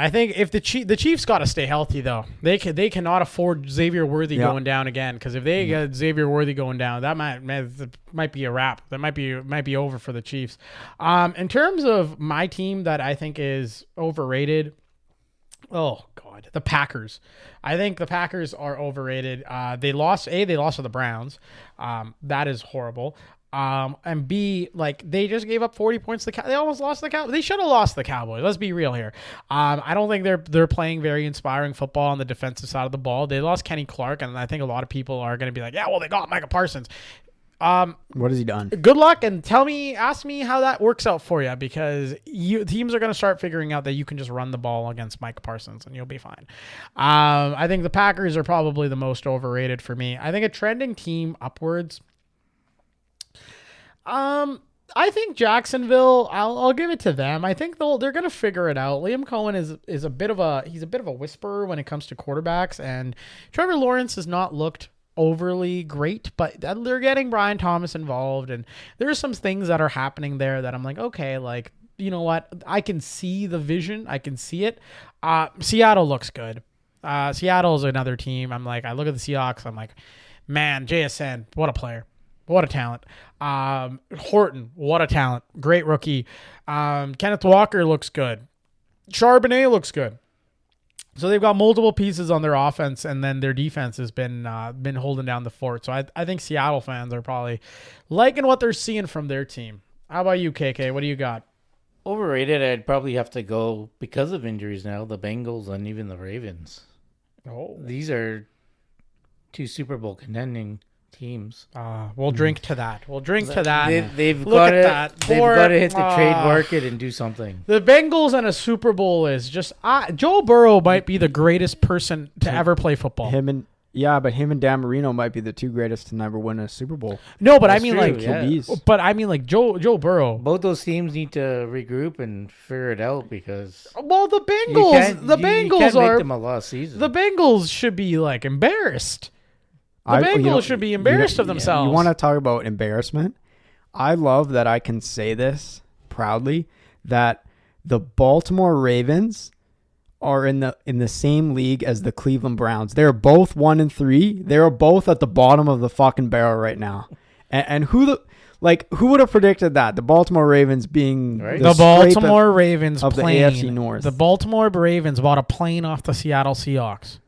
think if the Chiefs got to stay healthy though, they cannot afford Xavier Worthy going down again. Because if they get Xavier Worthy going down, that might be a wrap. That might be over for the Chiefs. In terms of my team that I think is overrated. Oh God, the Packers. I think the Packers are overrated. They lost to the Browns. That is horrible. And B, like they just gave up 40 points. They almost lost the Cowboys. They should have lost the Cowboys. Let's be real here. I don't think they're playing very inspiring football on the defensive side of the ball. They lost Kenny Clark, and I think a lot of people are going to be like, yeah, well, they got Micah Parsons. What has he done? Good luck, and ask me how that works out for you, because teams are going to start figuring out that you can just run the ball against Mike Parsons and you'll be fine. I think the Packers are probably the most overrated for me. I think a trending team upwards. I think Jacksonville, I'll give it to them. I think they're going to figure it out. Liam Cohen is a bit of a whisperer when it comes to quarterbacks, and Trevor Lawrence has not looked overly great, but they're getting Brian Thomas involved, and there's some things that are happening there that I'm like, okay, like, you know what? I can see the vision. I can see it. Seattle looks good. Seattle is another team. I'm like, I look at the Seahawks. I'm like, man, JSN, what a player. What a talent. Horton, what a talent. Great rookie. Kenneth Walker looks good. Charbonnet looks good. So they've got multiple pieces on their offense, and then their defense has been holding down the fort. So I think Seattle fans are probably liking what they're seeing from their team. How about you, KK? What do you got? Overrated, I'd probably have to go, because of injuries now, the Bengals and even the Ravens. Oh, these are 2 Super Bowl contending teams. We'll drink to that. We'll drink to that. They've Look got at to. that. They've Poor- got to hit the trade market and do something. The Bengals and a Super Bowl is just Joe Burrow might be the greatest person to ever play football. Him and Dan Marino might be the two greatest to never win a Super Bowl. No, but That's I mean true, like yeah. QBs. but I mean like Joe Burrow. Both those teams need to regroup and figure it out because Well, the you Bengals can't are make them a lost season. the Bengals should be like embarrassed. The Bengals should be embarrassed of themselves. You want to talk about embarrassment? I love that I can say this proudly that the Baltimore Ravens are in the same league as the Cleveland Browns. They're both 1-3. They're both at the bottom of the fucking barrel right now. And who would have predicted that? The Baltimore Ravens being Right. The scrape Baltimore Ravens of the plane. AFC North. The Baltimore Ravens bought a plane off the Seattle Seahawks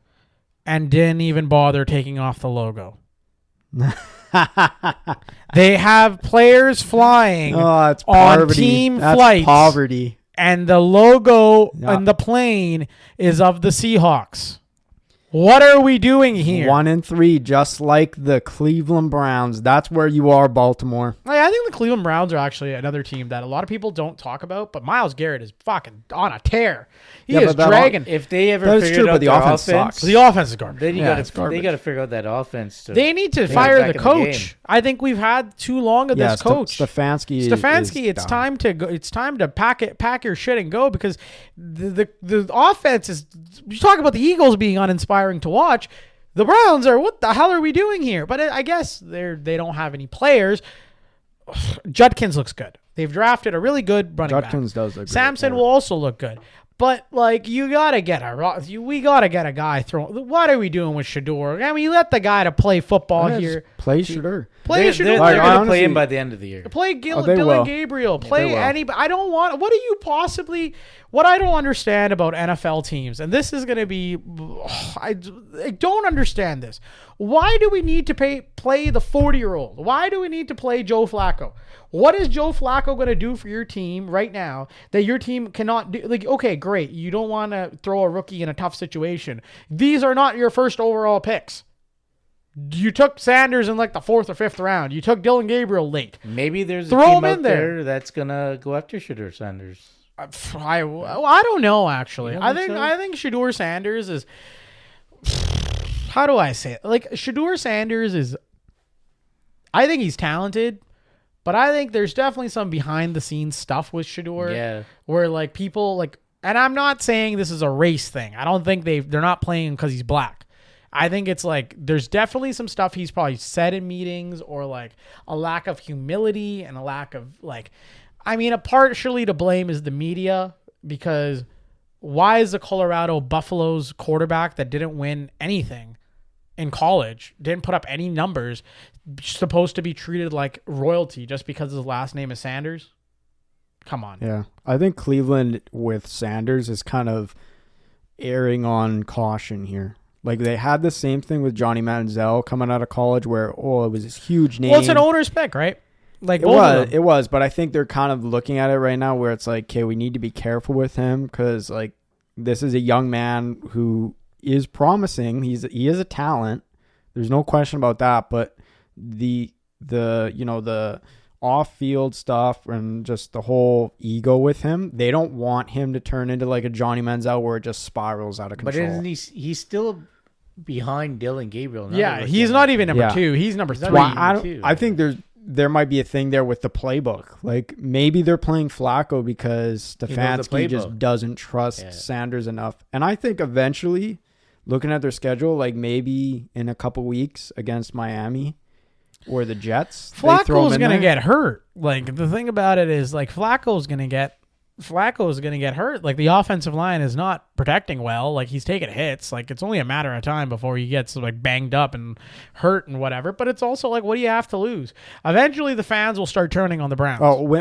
and didn't even bother taking off the logo. They have players flying Oh, it's on poverty. team That's flights, poverty. and the logo Yeah. on the plane is of the Seahawks. What are we doing here? 1-3, just like the Cleveland Browns. That's where you are, Baltimore. I think the Cleveland Browns are actually another team that a lot of people don't talk about, but Myles Garrett is fucking on a tear. He Yeah, is but that dragging. if they ever That is figured true, out but the their offense sucks. The offense is garbage. then you Yeah, it's got to garbage. figure out that offense. They need to get fire back the in the game. coach. I think we've had too long of this coach. Stefanski. It's done. time to go. It's time to pack your shit and go because the offense is. You talk about the Eagles being uninspiring to watch. The Browns are, what the hell are we doing here? But I guess they don't have any players. Judkins looks good. They've drafted a really good running back. Judkins does look good, Samson yeah. will also look good. But like we gotta get a guy throwing. What are we doing with Shador? I mean, you let the guy to play football Yeah, here. just play Shador. Play Shador. They're Like, going to honestly- play him by the end of the year. Play they Dylan will. Gabriel. they Play will. anybody. I don't want. What do you possibly? What I don't understand about NFL teams, and this is going to be, I don't understand this. Why do we need to play the 40-year-old? Why do we need to play Joe Flacco? What is Joe Flacco going to do for your team right now that your team cannot do? Like, okay, great. You don't want to throw a rookie in a tough situation. These are not your first overall picks. You took Sanders in like the 4th or 5th round. You took Dylan Gabriel late. Maybe there's a Throw team him in out there. there that's going to go after Shador Sanders. I don't know actually. You I don't think think so? I think Shador Sanders is. How do I say it? Like Shador Sanders is. I think he's talented, but I think there's definitely some behind the scenes stuff with Shador. Yeah. Where like people like, and I'm not saying this is a race thing. I don't think they're not playing because he's black. I think it's like there's definitely some stuff he's probably said in meetings or like a lack of humility and a lack of like. I mean, partially to blame is the media because why is the Colorado Buffaloes quarterback that didn't win anything in college, didn't put up any numbers, supposed to be treated like royalty just because his last name is Sanders? Come on. Yeah, I think Cleveland with Sanders is kind of erring on caution here. Like they had the same thing with Johnny Manziel coming out of college where, it was this huge name. Well, it's an owner's pick, right? Like It was, but I think they're kind of looking at it right now where it's like, okay, we need to be careful with him because like this is a young man who is promising. He is a talent. There's no question about that. But the off-field stuff and just the whole ego with him, they don't want him to turn into like a Johnny Manziel where it just spirals out of But control. isn't he's still behind Dylan Gabriel? Yeah, he's not even number 2. He's number 3. not Well, too. I think there might be a thing there with the playbook. Like maybe they're playing Flacco because knows the Stefanski just playbook. doesn't trust Yeah. Sanders enough. And I think eventually, looking at their schedule, like maybe in a couple weeks against Miami or the Jets, they throw him Flacco's in going to there. get hurt. Like the thing about it is like Flacco's going to get hurt. Like the offensive line is not protecting well. Like he's taking hits. Like it's only a matter of time before he gets like banged up and hurt and whatever. But it's also like, what do you have to lose? Eventually the fans will start turning on the Browns. Oh,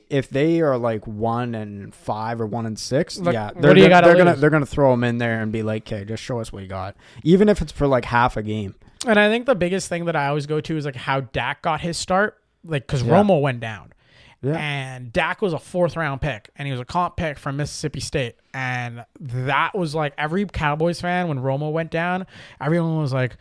if they are like 1-5 or 1-6, Look, yeah, what do you gotta lose? they're gonna throw him in there and be like, okay, just show us what you got, even if it's for like half a game. And I think the biggest thing that I always go to is like how Dak got his start. Like because Yeah. Romo went down. Yeah. And Dak was a 4th round pick, and he was a comp pick from Mississippi State. And that was like every Cowboys fan when Romo went down, everyone was like,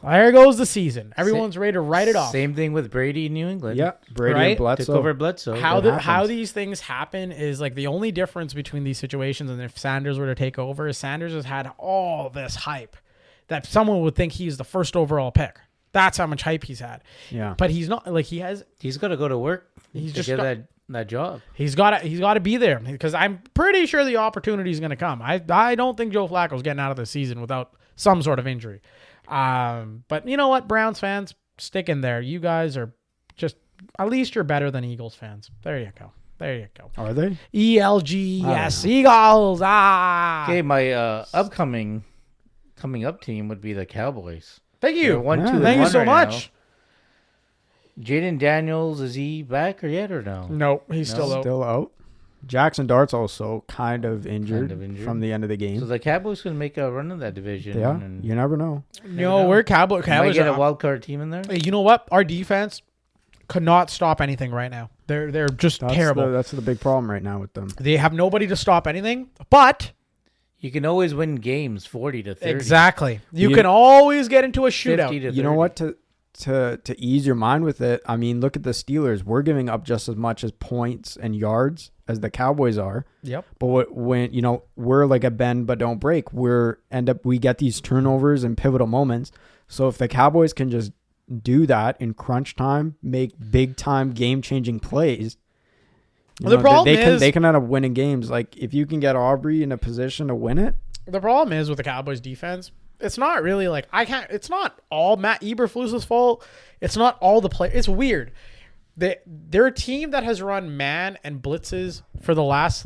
There goes the season. Everyone's ready to write it off. Same thing with Brady in New England. Yeah, Brady Right? and Bledsoe. Took over Bledsoe. How these things happen is like the only difference between these situations and if Sanders were to take over is Sanders has had all this hype that someone would think he's the first overall pick. That's how much hype he's had. Yeah, But he's not like he's got to go to work. He's to just get got- that job. He's got to be there because I'm pretty sure the opportunity is going to come. I don't think Joe Flacco's getting out of the season without some sort of injury. But you know what, Browns fans, stick in there. You guys are just at least you're better than Eagles fans. There you go. are they? ELGS Eagles. Okay, my coming up team would be the Cowboys. Thank you. They're 1-2 and Thank you 1 so right much. now. Jaden Daniels, is he back or yet or no? No, he's still out. Still out. Jackson Dart's also kind of injured, Kind of injured. from the end of the game. So the Cowboys can make a run in that division. Yeah, and you never know. No, we're Cowboys. might get a Are, wild card team in there. you know what? Our defense could not stop anything right now. They're just terrible. That's the big problem right now with them. They have nobody to stop anything. But You can always win games 40-30. exactly, you You- can always get into a 50 shootout. to 30. You know what? To ease your mind with it, I mean, look at the Steelers. We're giving up just as much as points and yards as the Cowboys are. Yep. But when we're like a bend but don't break, we get these turnovers and pivotal moments. So if the Cowboys can just do that in crunch time, make big time game changing plays, The problem is they can end up winning games. Like if you can get Aubrey in a position to win it. the problem is with the Cowboys defense. It's not really like it's not all Matt Eberflus's fault. It's not all the play. It's weird. They're a team that has run man and blitzes for the last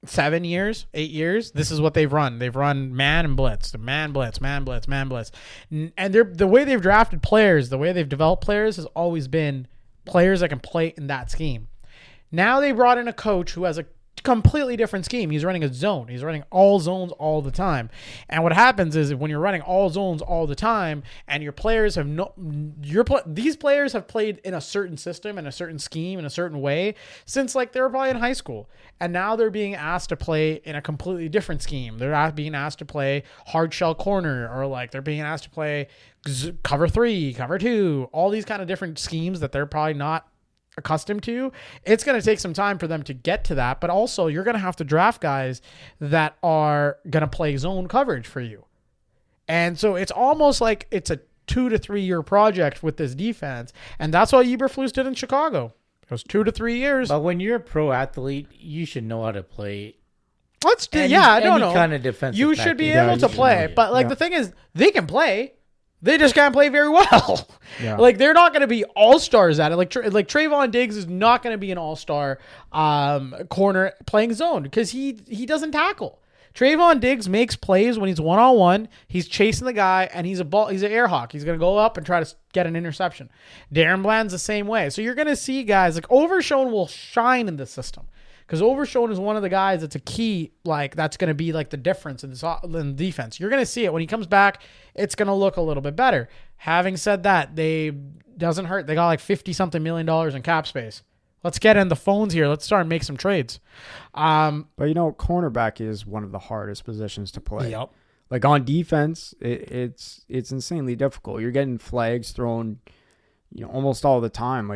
7 years, 8 years. This is what they've run. They've run man and blitz, man blitz, man blitz, man blitz. And the way they've drafted players, the way they've developed players has always been players that can play in that scheme. Now they brought in a coach who has a completely different scheme. He's running a zone. He's running all zones all the time. And what happens is when you're running all zones all the time and your players have these players have played in a certain system and a certain scheme in a certain way since they were probably in high school. And now they're being asked to play in a completely different scheme. They're being asked to play hard shell corner or they're being asked to play cover 3, cover 2, all these kind of different schemes that they're probably not accustomed to. It's going to take some time for them to get to that, but also you're going to have to draft guys that are going to play zone coverage for you. And so it's almost like it's a 2 to 3 year project with this defense, and that's what Eberflus did in Chicago. It was 2 to 3 years. But when you're a pro athlete, you should know how to play Any kind of defensive You should be package. able you to should play, know. but the thing is, they can play. They just can't play very well. Yeah. They're not going to be all-stars at it. Like Trayvon Diggs is not going to be an all-star corner playing zone because he doesn't tackle. Trayvon Diggs makes plays when he's one-on-one. He's chasing the guy, and he's an air hawk. He's going to go up and try to get an interception. Darren Bland's the same way. So you're going to see guys like Overshown will shine in this system. Because Overshown is one of the guys that's a key, that's going to be the difference in the defense. You're going to see it when he comes back. It's going to look a little bit better. Having said that, doesn't hurt. They got $50-something million in cap space. Let's get in the phones here. Let's start and make some trades. But cornerback is one of the hardest positions to play. Yep. On defense, it's insanely difficult. You're getting flags thrown, almost all the time.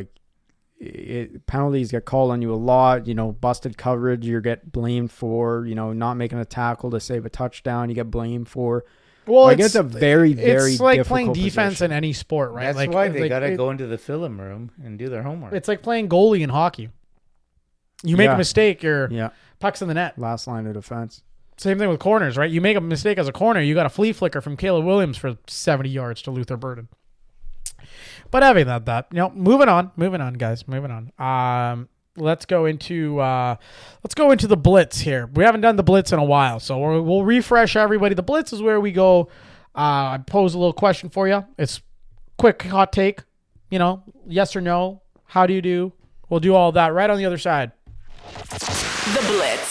Penalties get called on you a lot. Busted coverage, you get blamed for. Not making a tackle to save a touchdown, you get blamed for. Well, it's a very, very it's like difficult playing defense position. in any sport, right? That's why they got to go into the film room and do their homework. It's like playing goalie in hockey. You make a mistake, your puck's in the net. Last line of defense. Same thing with corners, right? You make a mistake as a corner, you got a flea flicker from Caleb Williams for 70 yards to Luther Burden. But having that, moving on, guys, moving on. Let's go into the blitz here. We haven't done the blitz in a while, so we'll refresh everybody. The blitz is where we go. I pose a little question for you. It's quick, hot take. Yes or no. How do you do? We'll do all that right on the other side. The blitz.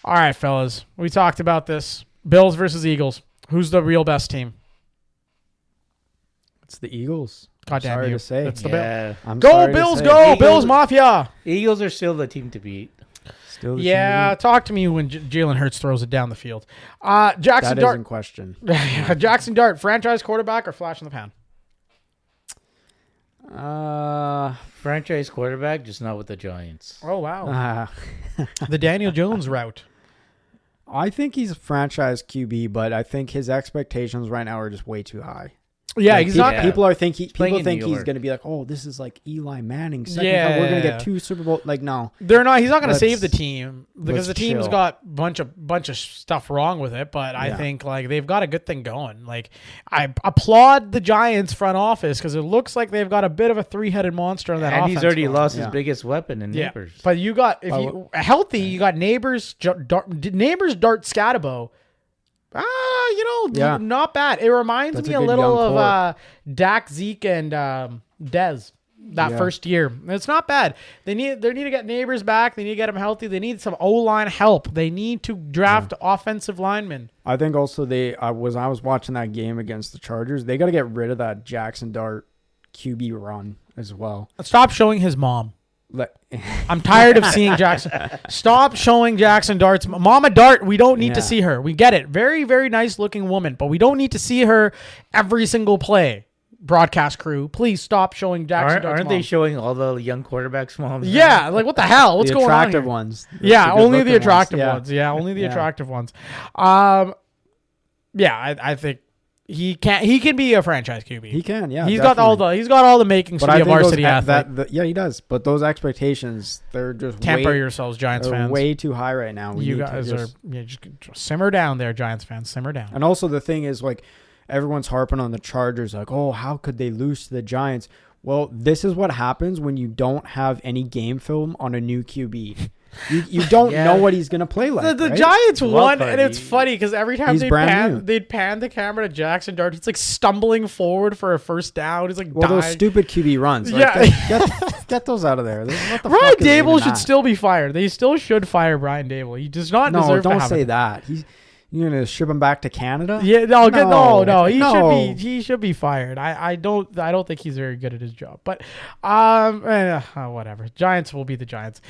All right, fellas. We talked about this. Bills versus Eagles. Who's the real best team? It's the Eagles. God damn Sorry you. to say. It's the Bills. yeah. I'm Go sorry to Bills, say. go Eagles- Bills Mafia. Eagles are still the team to beat. Still the Yeah, same. talk to me when Jalen Hurts throws it down the field. That Jackson is Dart. in question. Jackson Dart, franchise quarterback or flash in the pan? Franchise quarterback, just not with the Giants. Oh, wow. The Daniel Jones route. I think he's a franchise QB, but I think his expectations right now are just way too high. Yeah, Like, he's people, not. people are thinking. playing People in think New he's York. going to be like, oh, this is like Eli Manning. Second Yeah, time, we're going to yeah. get 2 Super Bowl. Like, no. They're not. He's not going to Let's- save the team because the let's team's chill. got bunch of stuff wrong with it. But I Yeah. think like they've got a good thing going. Like I applaud the Giants front office because it looks like they've got a bit of a 3-headed monster on that And offense. he's already going. lost his Yeah. biggest weapon in Yeah, Neighbors. but you got if you healthy, you got Neighbors, Neighbors, Dart, Scatabo. Yeah. Not bad. It reminds That's me a a good little young of Dak, Zeke, and Dez. That Yeah. first year, it's not bad. They need to get Neighbors back. They need to get him healthy. They need some O-line help. They need to draft offensive linemen. I think also I was watching that game against the Chargers. They got to get rid of that Jackson Dart QB run as well. Stop showing his mom. Let, I'm tired of seeing Jackson. Stop showing Jackson Dart's Mama Dart. We don't need to Yeah. see her. We get it. Very, very nice looking woman, but we don't need to see her every single play. Broadcast crew, please stop showing Jackson Dart's Aren't they mom. showing all the young quarterbacks moms? Yeah, like what the hell? What's the going on attractive here? ones. Yeah, The only the good-looking attractive Yeah. ones. Yeah, only the Yeah. attractive ones. Yeah, I think he can be a franchise QB. He can, yeah. He's definitely. got all the makings to But be I a think varsity athlete. yeah, he does. But those expectations, they're just Temper way, yourselves, Giants they're fans. way too high right now. We You need to guys just- just simmer down there, Giants fans. Simmer down. And also the thing is, like, everyone's harping on the Chargers, like, oh, how could they lose to the Giants? Well, this is what happens when you don't have any game film on a new QB. You don't Yeah. know what he's gonna play like. The right? Giants Wild won, card, and it's he- funny because every time He's brand new. they'd pan the camera to Jackson Dart, it's like stumbling forward for a first down. He's like Well, those dying. stupid QB runs. Like, Yeah. get those out of there. What the Brian fuck is even Dable should that? still be fired. They still should fire Brian Dable. He does not No, deserve to don't have say it. that. You're gonna ship him back to Canada. Yeah, no. No. He should be fired. I don't think he's very good at his job. But whatever. Giants will be the Giants.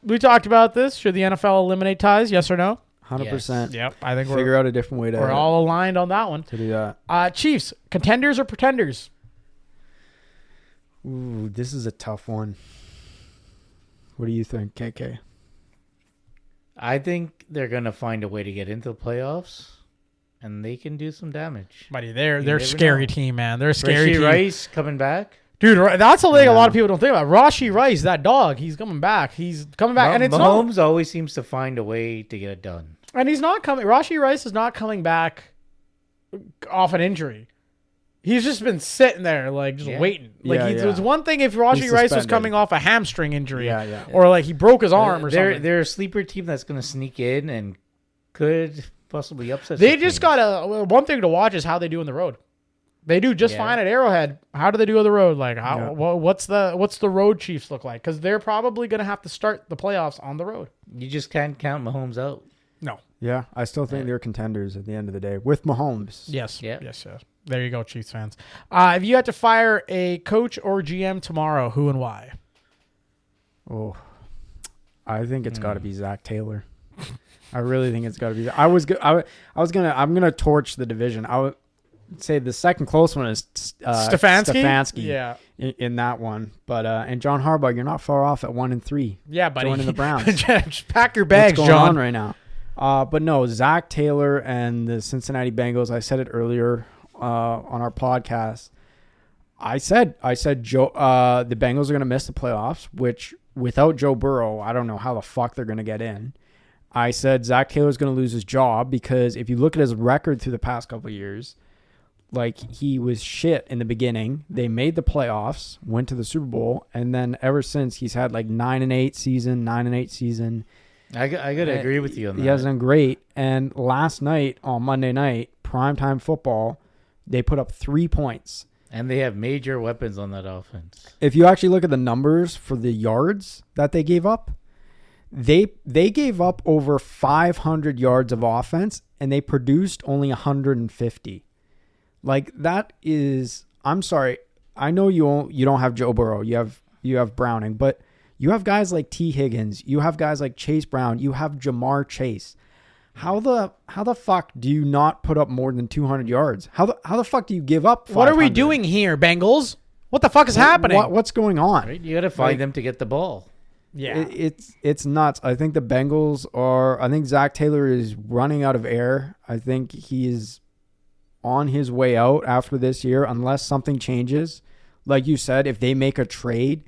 We talked about this. Should the NFL eliminate ties? Yes or no? 100%. Yep. I think Figure out a different way we're all aligned on that one. to do that. Chiefs, contenders or pretenders? Ooh, this is a tough one. What do you think, KK? I think they're gonna find a way to get into the playoffs, and they can do some damage. Buddy, they're never a scary know. team, man. They're a scary Rashi team. Rice coming back. Dude, that's a thing a lot Yeah. of people don't think about. Rashi Rice, that dog, he's coming back. He's coming back, and it's not, Mahomes always seems to find a way to get it done. and he's not coming. Rashi Rice is not coming back off an injury. He's just been sitting there, like just Yeah. waiting. Like Yeah, it's one thing if Rashi He's Rice was suspended. coming off a hamstring injury, Yeah. or like he broke his arm or they're something. they're a sleeper team that's gonna sneak in and could possibly upset. They some just teams. got one thing to watch is how they do on the road. They do just Yeah. fine at Arrowhead. How do they do on the road? Like how Yeah. what's the road Chiefs look like? Because they're probably going to have to start the playoffs on the road. You just can't count Mahomes out. No. Yeah, I still think they're contenders at the end of the day with Mahomes. Yes. Yeah. Yes. There you go, Chiefs fans. If you had to fire a coach or GM tomorrow, who and why? Oh, I think it's got to be Zach Taylor. I really think it's got to be. I'm gonna torch the division. I would say the second close one is Stefanski? Yeah. in that one. But and John Harbaugh, you're not far off at 1-3. Yeah, buddy. Joining the Browns. Just pack your bags, What's going John. on right now? But no, Zach Taylor and the Cincinnati Bengals. I said it earlier on our podcast. I said Joe. The Bengals are going to miss the playoffs, which without Joe Burrow, I don't know how the fuck they're going to get in. I said Zach Taylor's going to lose his job because if you look at his record through the past couple of years, like he was shit in the beginning. They made the playoffs, went to the Super Bowl, and then ever since he's had like 9-8 season. I gotta agree with you on that. He hasn't done great. And last night on Monday night, primetime football, they put up 3 points. And they have major weapons on that offense. If you actually look at the numbers for the yards that they gave up, they gave up over 500 yards of offense, and they produced only 150. Like that is, I'm sorry, I know you don't have Joe Burrow, you have Browning, but You have guys like T. Higgins. You have guys like Chase Brown. You have Jamar Chase. How the fuck do you not put up more than 200 yards? How the fuck do you give up 500? What are we doing here, Bengals? What the fuck is happening? What's going on? Right? You got to find them to get the ball. Yeah. It's nuts. I think the Bengals are. I think Zach Taylor is running out of air. I think he is on his way out after this year, unless something changes. Like you said, if they make a trade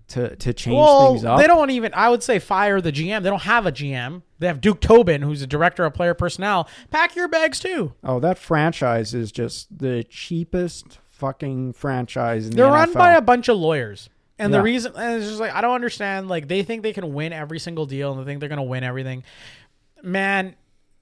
to change things up, they don't even. I would say fire the GM. They don't have a GM. They have Duke Tobin, who's the director of player personnel. Pack your bags too. Oh, that franchise is just the cheapest fucking franchise in the They're NFL. run by a bunch of lawyers. And Yeah. the reason, and it's just like, I don't understand. Like, they think they can win every single deal and they think they're going to win everything. Man,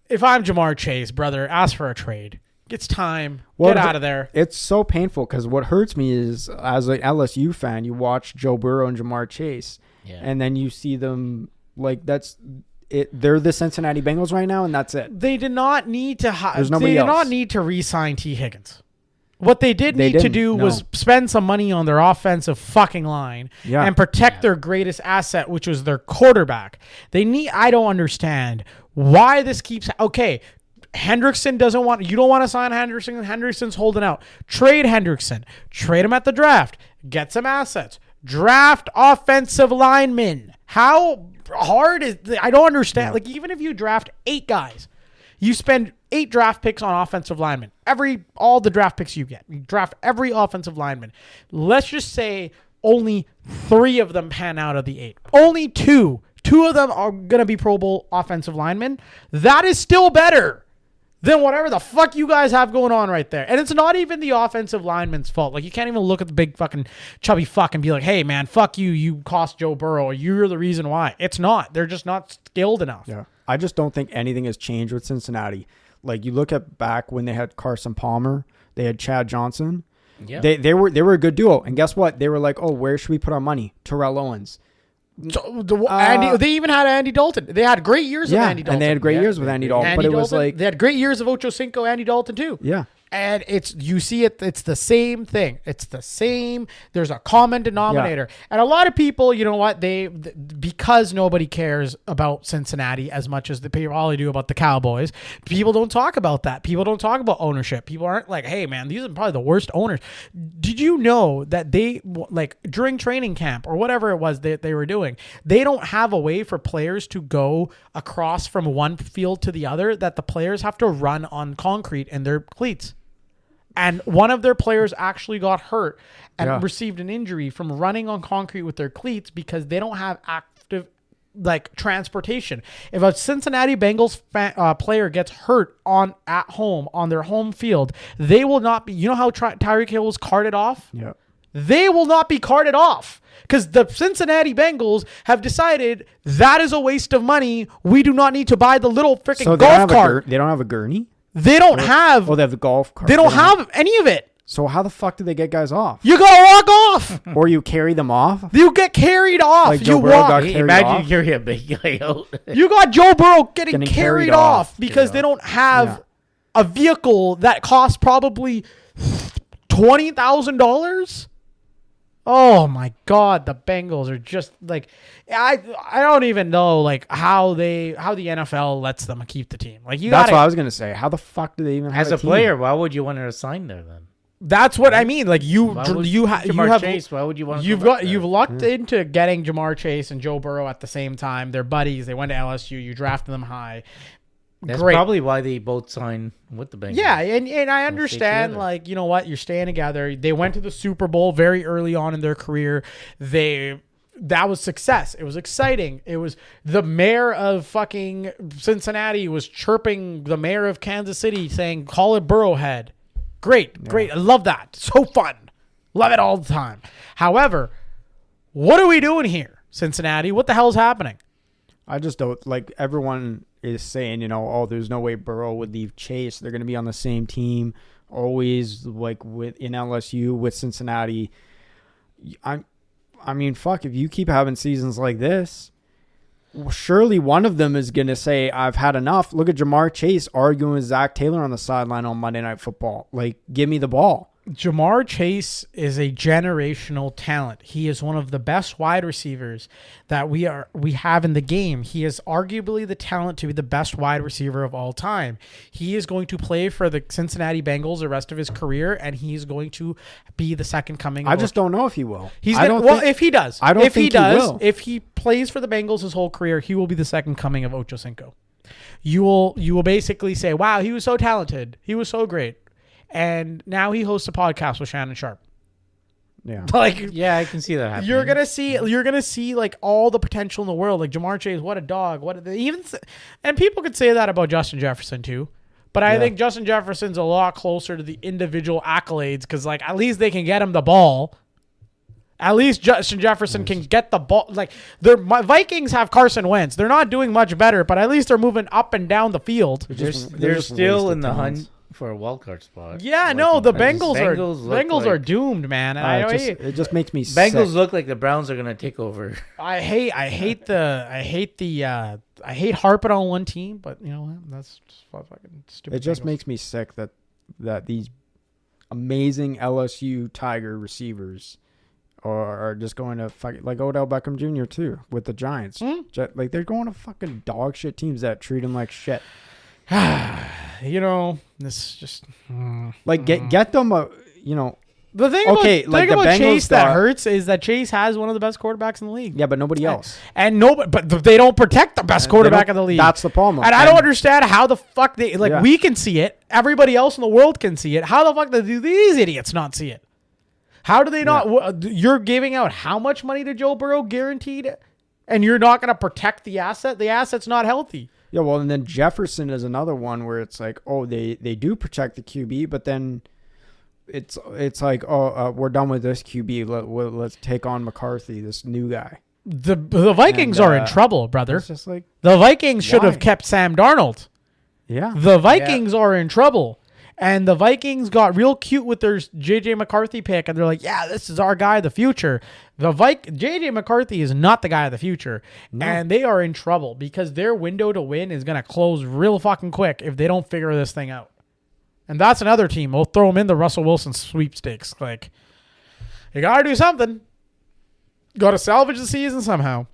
if I'm Jamar Chase, brother, ask for a trade. It's time. Well, Get out of there. It's so painful because what hurts me is, as an LSU fan, you watch Joe Burrow and Jamar Chase, and then you see them like that's it. They're the Cincinnati Bengals right now, and that's it. They did not need to There's nobody They did not else. need to re-sign T. Higgins. What they did need to didn't, do no. was spend some money on their offensive fucking line Yeah. and protect their greatest asset, which was their quarterback. I don't understand why this keeps. Okay, Hendrickson doesn't want. You don't want to sign Hendrickson. Hendrickson's holding out. Trade Hendrickson. Trade him at the draft. Get some assets. Draft offensive linemen. How hard is? I don't understand. Like, even if you draft 8 guys, you spend 8 draft picks on offensive linemen. All the draft picks you get. You draft every offensive lineman. Let's just say only 3 of them pan out of the 8. Only 2. 2 of them are going to be Pro Bowl offensive linemen. That is still better than whatever the fuck you guys have going on right there. And it's not even the offensive lineman's fault. Like, you can't even look at the big fucking chubby fuck and be like, hey, man, fuck you. You cost Joe Burrow. Or you're the reason why. It's not. They're just not skilled enough. Yeah, I just don't think anything has changed with Cincinnati. Like, you look at back when they had Carson Palmer, they had Chad Johnson. Yeah. They were a good duo. And guess what? They were like, oh, where should we put our money? Terrell Owens. They even had Andy Dalton. They had great years of Andy Dalton. and they had great years with Andy Dalton. But it was like, they had great years of Ocho Cinco, Andy Dalton too. yeah. And you see it, it's the same thing. It's the same. There's a common denominator. And a lot of people, you know what, because nobody cares about Cincinnati as much as the people probably do about the Cowboys, people don't talk about that. People don't talk about ownership. People aren't like, hey man, these are probably the worst owners. Did you know that they, like, during training camp or whatever it was that they were doing, they don't have a way for players to go across from one field to the other, that the players have to run on concrete in their cleats. And one of their players actually got hurt and received an injury from running on concrete with their cleats because they don't have active, like, transportation. If a Cincinnati Bengals player gets hurt at home on their home field, they will not be. You know how Tyreek Hill was carted off? Yeah. They will not be carted off because the Cincinnati Bengals have decided that is a waste of money. We do not need to buy the little freaking So golf cart. they don't have a gurney? They don't have. Oh, they have the golf cart. They don't have any of it. So how the fuck do they get guys off? You gotta walk off. Or you carry them off? You get carried off. Like You Joe Burrow walk. got Hey, carried imagine off? you carry a big guy out. You got Joe Burrow getting Getting carried carried off off. because they don't have a vehicle that costs probably $20,000. Oh my God, the Bengals are just like, I don't even know like how the NFL lets them keep the team. Like, That's what I was gonna say. How the fuck do they even have As a team? player, why would you want to sign there then? That's what I mean. Like, Jamar Chase, why would you want to you've lucked into getting Jamar Chase and Joe Burrow at the same time. They're buddies. They went to LSU. You drafted them high. That's Great. probably why they both signed with the Bengals. Yeah, and I understand, together. like, you know what, you're staying together. They went to the Super Bowl very early on in their career. That was success. It was exciting. It was the mayor of fucking Cincinnati was chirping the mayor of Kansas City saying, call it Burrowhead. Great. I love that. So fun. Love it all the time. However, what are we doing here, Cincinnati? What the hell's happening? I just don't like. Everyone is saying, you know, oh, there's no way Burrow would leave Chase. They're going to be on the same team always, like in LSU with Cincinnati. I mean, fuck, if you keep having seasons like this, surely one of them is going to say, I've had enough. Look at Jamar Chase arguing with Zach Taylor on the sideline on Monday Night Football. Like, give me the ball. Jamar Chase is a generational talent. He is one of the best wide receivers that we have in the game. He is arguably the talent to be the best wide receiver of all time. He is going to play for the Cincinnati Bengals the rest of his career, and he is going to be the second coming. I just don't know if he will. If he does, I don't think he will. If he plays for the Bengals his whole career, he will be the second coming of Ocho Cinco. You will basically say, "Wow, he was so talented. He was so great." And now he hosts a podcast with Shannon Sharp. Yeah. Yeah, I can see that happening. You're gonna see like all the potential in the world. Like Jamar Chase, what a dog. And people could say that about Justin Jefferson too. But I think Justin Jefferson's a lot closer to the individual accolades because like at least they can get him the ball. At least Justin Jefferson can get the ball. Like my Vikings have Carson Wentz. They're not doing much better, but at least they're moving up and down the field. They're still in the hunt for a wildcard spot. Yeah, no, the Bengals are doomed, man. And it just makes me sick. Bengals look like the Browns are gonna take over. I hate harping on one team, but you know what? That's just fucking stupid. It just Bengals. makes me sick that these amazing LSU Tiger receivers are just going to fucking like Odell Beckham Jr. too with the Giants. Like they're going to fucking dog shit teams that treat them like shit. You know, this just like get them a the thing about Chase that hurts is that Chase has one of the best quarterbacks in the league. Yeah, but nobody else. But they don't protect the best quarterback in the league. That's the problem. And I don't understand how the fuck we can see it. Everybody else in the world can see it. How the fuck do these idiots not see it? How do they not? You're giving out how much money to Joe Burrow guaranteed, and you're not going to protect the asset? The asset's not healthy. Yeah, well, and then Jefferson is another one where it's like, oh, they do protect the QB, but then it's like, we're done with this QB. Let's take on McCarthy, this new guy. The Vikings are in trouble, brother. It's just like the Vikings should have kept Sam Darnold. Yeah, the Vikings are in trouble. And the Vikings got real cute with their J.J. McCarthy pick, and they're like, yeah, this is our guy of the future. J.J. McCarthy is not the guy of the future, and they are in trouble because their window to win is going to close real fucking quick if they don't figure this thing out. And that's another team. We'll throw them in the Russell Wilson sweepstakes. Like, you got to do something. Got to salvage the season somehow.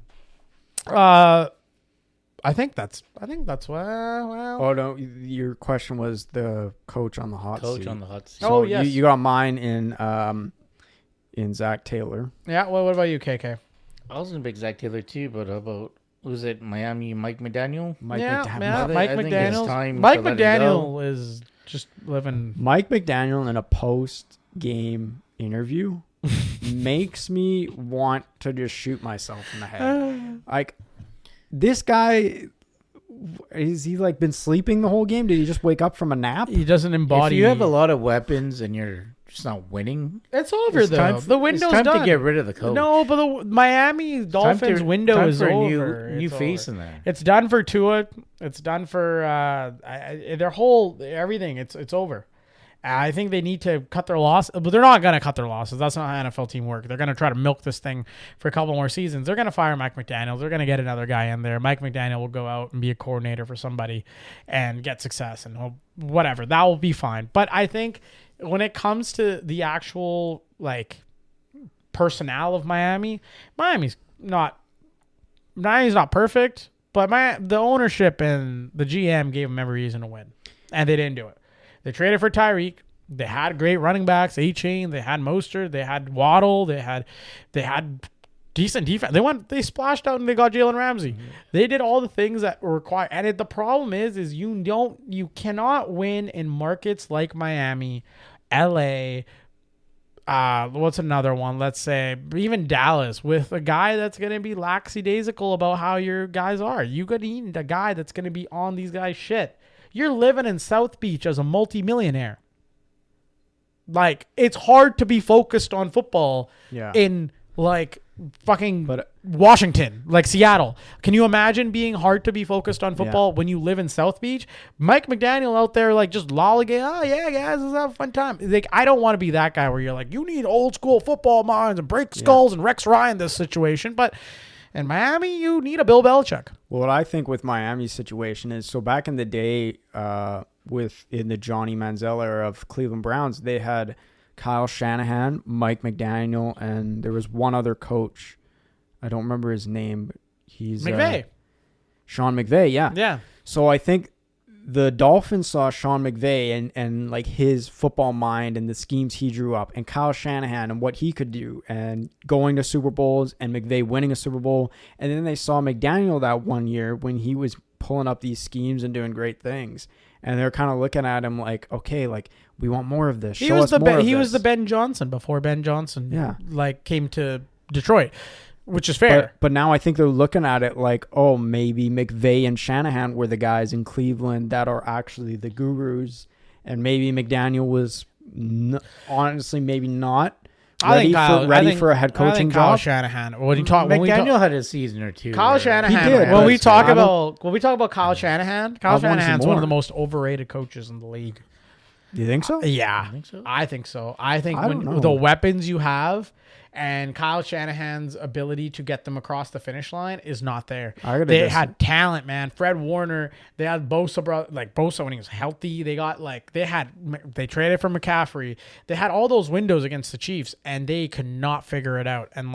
I think that's well. Oh no, your question was the coach on the hot seat. On the hot seat. So yes, you got mine in Zach Taylor. Yeah. Well, what about you, KK? I was in big Zach Taylor too, but how about was it Miami Mike McDaniel? Mike McDaniel. Mike McDaniel is just living. Mike McDaniel in a post-game interview makes me want to just shoot myself in the head. Like. This guy, is he like been sleeping the whole game? Did he just wake up from a nap? He doesn't embody. If you have a lot of weapons and you're just not winning, it's over though. The window's done. It's time to get rid of the coach. No, but the Miami Dolphins window is over. New face in there. It's done for Tua. It's done for their whole everything. It's over. I think they need to cut their loss, but they're not going to cut their losses. That's not how NFL team work. They're going to try to milk this thing for a couple more seasons. They're going to fire Mike McDaniel. They're going to get another guy in there. Mike McDaniel will go out and be a coordinator for somebody and get success and whatever. That will be fine. But I think when it comes to the actual like personnel of Miami's not perfect, but the ownership and the GM gave them every reason to win, and they didn't do it. They traded for Tyreek. They had great running backs, A-Chain. They had Mostert. They had Waddle. They had decent defense. They splashed out and they got Jalen Ramsey. Mm-hmm. They did all the things that were required. And the problem is you cannot win in markets like Miami, LA. What's another one? Let's say even Dallas with a guy that's going to be lackadaisical about how your guys are. You could need a guy that's going to be on these guys' shit. You're living in South Beach as a multimillionaire. Like, it's hard to be focused on football in, like, fucking Washington, like Seattle. Can you imagine being hard to be focused on football when you live in South Beach? Mike McDaniel out there, like, just lollygagging. Oh, yeah, guys, let's have a fun time. Like, I don't want to be that guy where you're like, you need old school football minds and break skulls and Rex Ryan this situation. But in Miami, you need a Bill Belichick. Well, what I think with Miami's situation is, so back in the day, in the Johnny Manziel era of Cleveland Browns, they had Kyle Shanahan, Mike McDaniel, and there was one other coach. I don't remember his name, but he's McVay. Sean McVay, yeah. Yeah. So I think the Dolphins saw Sean McVay and like his football mind and the schemes he drew up, and Kyle Shanahan and what he could do, and going to Super Bowls, and McVay winning a Super Bowl. And then they saw McDaniel that one year when he was pulling up these schemes and doing great things. And they're kind of looking at him like, okay, like we want more of this. He Show was us the more of he was the this. Ben Johnson before Ben Johnson Yeah. like came to Detroit, which is fair. But now I think they're looking at it like, oh, maybe McVay and Shanahan were the guys in Cleveland that are actually the gurus, and maybe McDaniel was honestly maybe not ready for a head coaching Kyle job. Shanahan. When you talk, when we McDaniel talk, had a season or two. Kyle where- Shanahan. He did, when but we talk I don't- about Kyle Shanahan, Kyle I wanna see Shanahan's one of the more. most overrated coaches in the league. Do you think so? Yeah, think so? I think so. I think I when don't know. the weapons you have and Kyle Shanahan's ability to get them across the finish line is not there. They had talent, man. Fred Warner. They had Bosa, like Bosa when he was healthy. They got they traded for McCaffrey. They had all those windows against the Chiefs, and they could not figure it out. And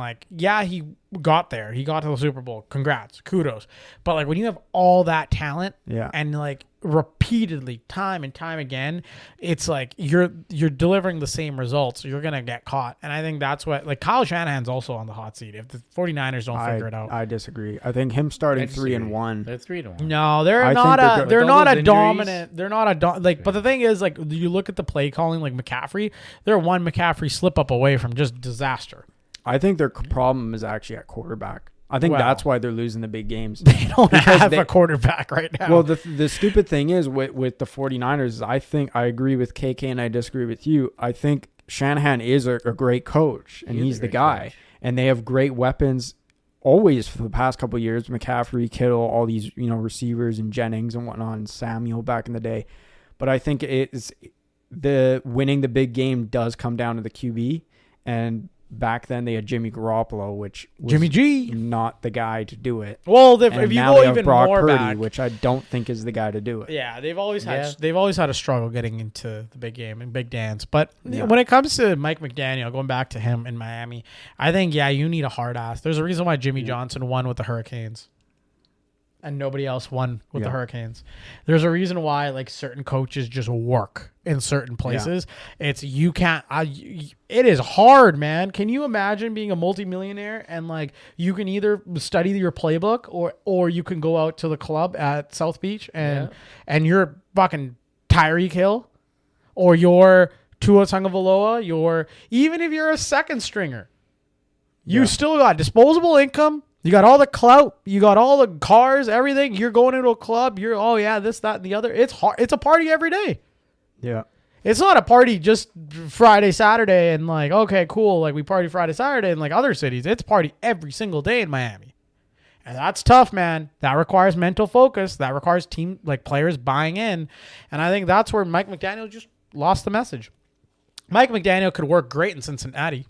he got there. He got to the Super Bowl. Congrats, kudos. But when you have all that talent, Yeah. and repeatedly, time and time again, it's like you're delivering the same results. You're gonna get caught, and I think that's what Kyle Shanahan's also on the hot seat if the 49ers don't figure it out. I disagree. I think him starting I disagree. 3-1. They're 3-1. No, they're I not think a. they're They're With not all a those dominant. They're not a But the thing is, you look at the play calling, McCaffrey. They're one McCaffrey slip up away from just disaster. I think their problem is actually at quarterback. I think Well, that's why they're losing the big games. They don't have they- a quarterback right now. Well, the stupid thing is with the 49ers, is I think I agree with KK and I disagree with you. I think Shanahan is a great coach, and He is he's a the great guy. coach. And they have great weapons always for the past couple of years. McCaffrey, Kittle, all these receivers, and Jennings and whatnot, and Samuel back in the day. But I think it's the winning the big game does come down to the QB. And back then they had Jimmy Garoppolo, which was Jimmy G. not the guy to do it. Well, And if you now go they have even Brock more Purdy, back, which I don't think is the guy to do it. yeah, they've always had Yeah. they've always had a struggle getting into the big game and big dance. But Yeah. when it comes to Mike McDaniel, going back to him in Miami, I think you need a hard ass. There's a reason why Jimmy Johnson won with the Hurricanes, and nobody else won with the Yeah. Hurricanes. There's a reason why certain coaches just work in certain places. It's you can't. It is hard, man. Can you imagine being a multimillionaire and you can either study your playbook or you can go out to the club at South Beach and you're fucking Tyreek Hill or you're Tua Tagovailoa. Even if you're a second stringer, you still got disposable income. You got all the clout. You got all the cars, everything. You're going into a club. You're, this, that, and the other. It's hard. It's a party every day. Yeah. It's not a party just Friday, Saturday, and okay, cool. We party Friday, Saturday in other cities. It's party every single day in Miami. And that's tough, man. That requires mental focus. That requires team, players buying in. And I think that's where Mike McDaniel just lost the message. Mike McDaniel could work great in Cincinnati.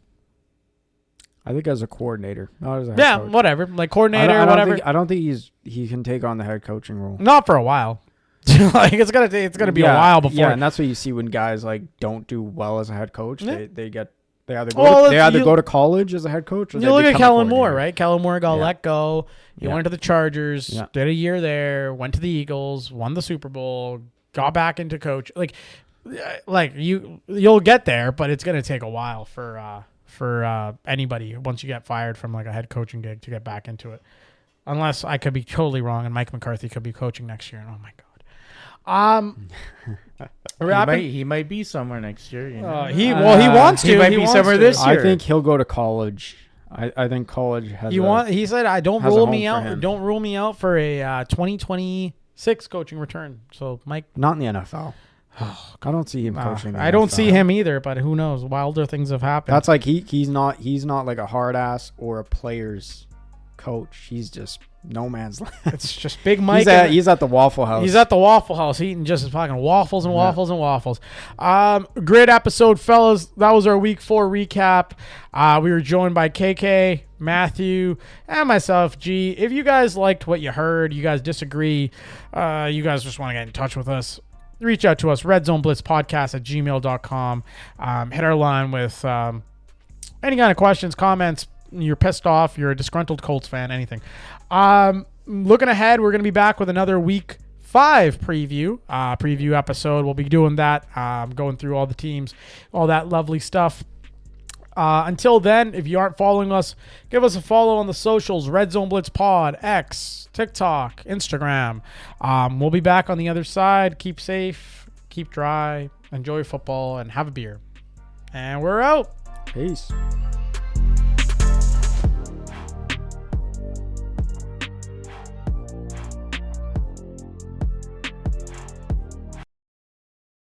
I think as a coordinator, not as a head coach. Whatever. Coordinator I or don't whatever. think, I don't think he can take on the head coaching role. Not for a while. It's gonna be a while before. Yeah, and that's what you see when guys don't do well as a head coach. Yeah. They either Well, go to college as a head coach, or You they look at become a Kellen Moore, coordinator. right? Kellen Moore got Yeah. let go. He Yeah. went to the Chargers, Yeah. did a year there, went to the Eagles, won the Super Bowl, got back into coach. You'll get there, but it's gonna take a while for anybody once you get fired from a head coaching gig to get back into it. Unless I could be totally wrong, and Mike McCarthy could be coaching next year. And oh my god. He might be somewhere next year. He wants to. He might be wants somewhere to. this year. I think he'll go to college. I think college has. He said, "I don't has a rule home me for out. him. Don't rule me out for a 2026 coaching return." So, Mike, not in the NFL. I don't see him coaching. I don't see him either. But who knows? Wilder things have happened. That's he's not a hard ass or a player's coach. He's just no man's land. It's just Big Mike. He's at the Waffle House. He's at the Waffle House eating just fucking waffles and waffles and waffles. Great episode, fellas. That was our week 4 recap. We were joined by KK, Matthew, and myself, G. If you guys liked what you heard, you guys disagree, you guys just want to get in touch with us, reach out to us, redzoneblitzpodcast@gmail.com. Hit our line with any kind of questions, comments. You're pissed off, you're a disgruntled Colts fan, anything. Looking ahead, we're going to be back with another week 5 preview episode. We'll be doing that, going through all the teams, all that lovely stuff. Until then, if you aren't following us, give us a follow on the socials, Red Zone Blitz Pod, X, TikTok, Instagram. We'll be back on the other side. Keep safe, keep dry, enjoy football, and have a beer. And we're out. Peace.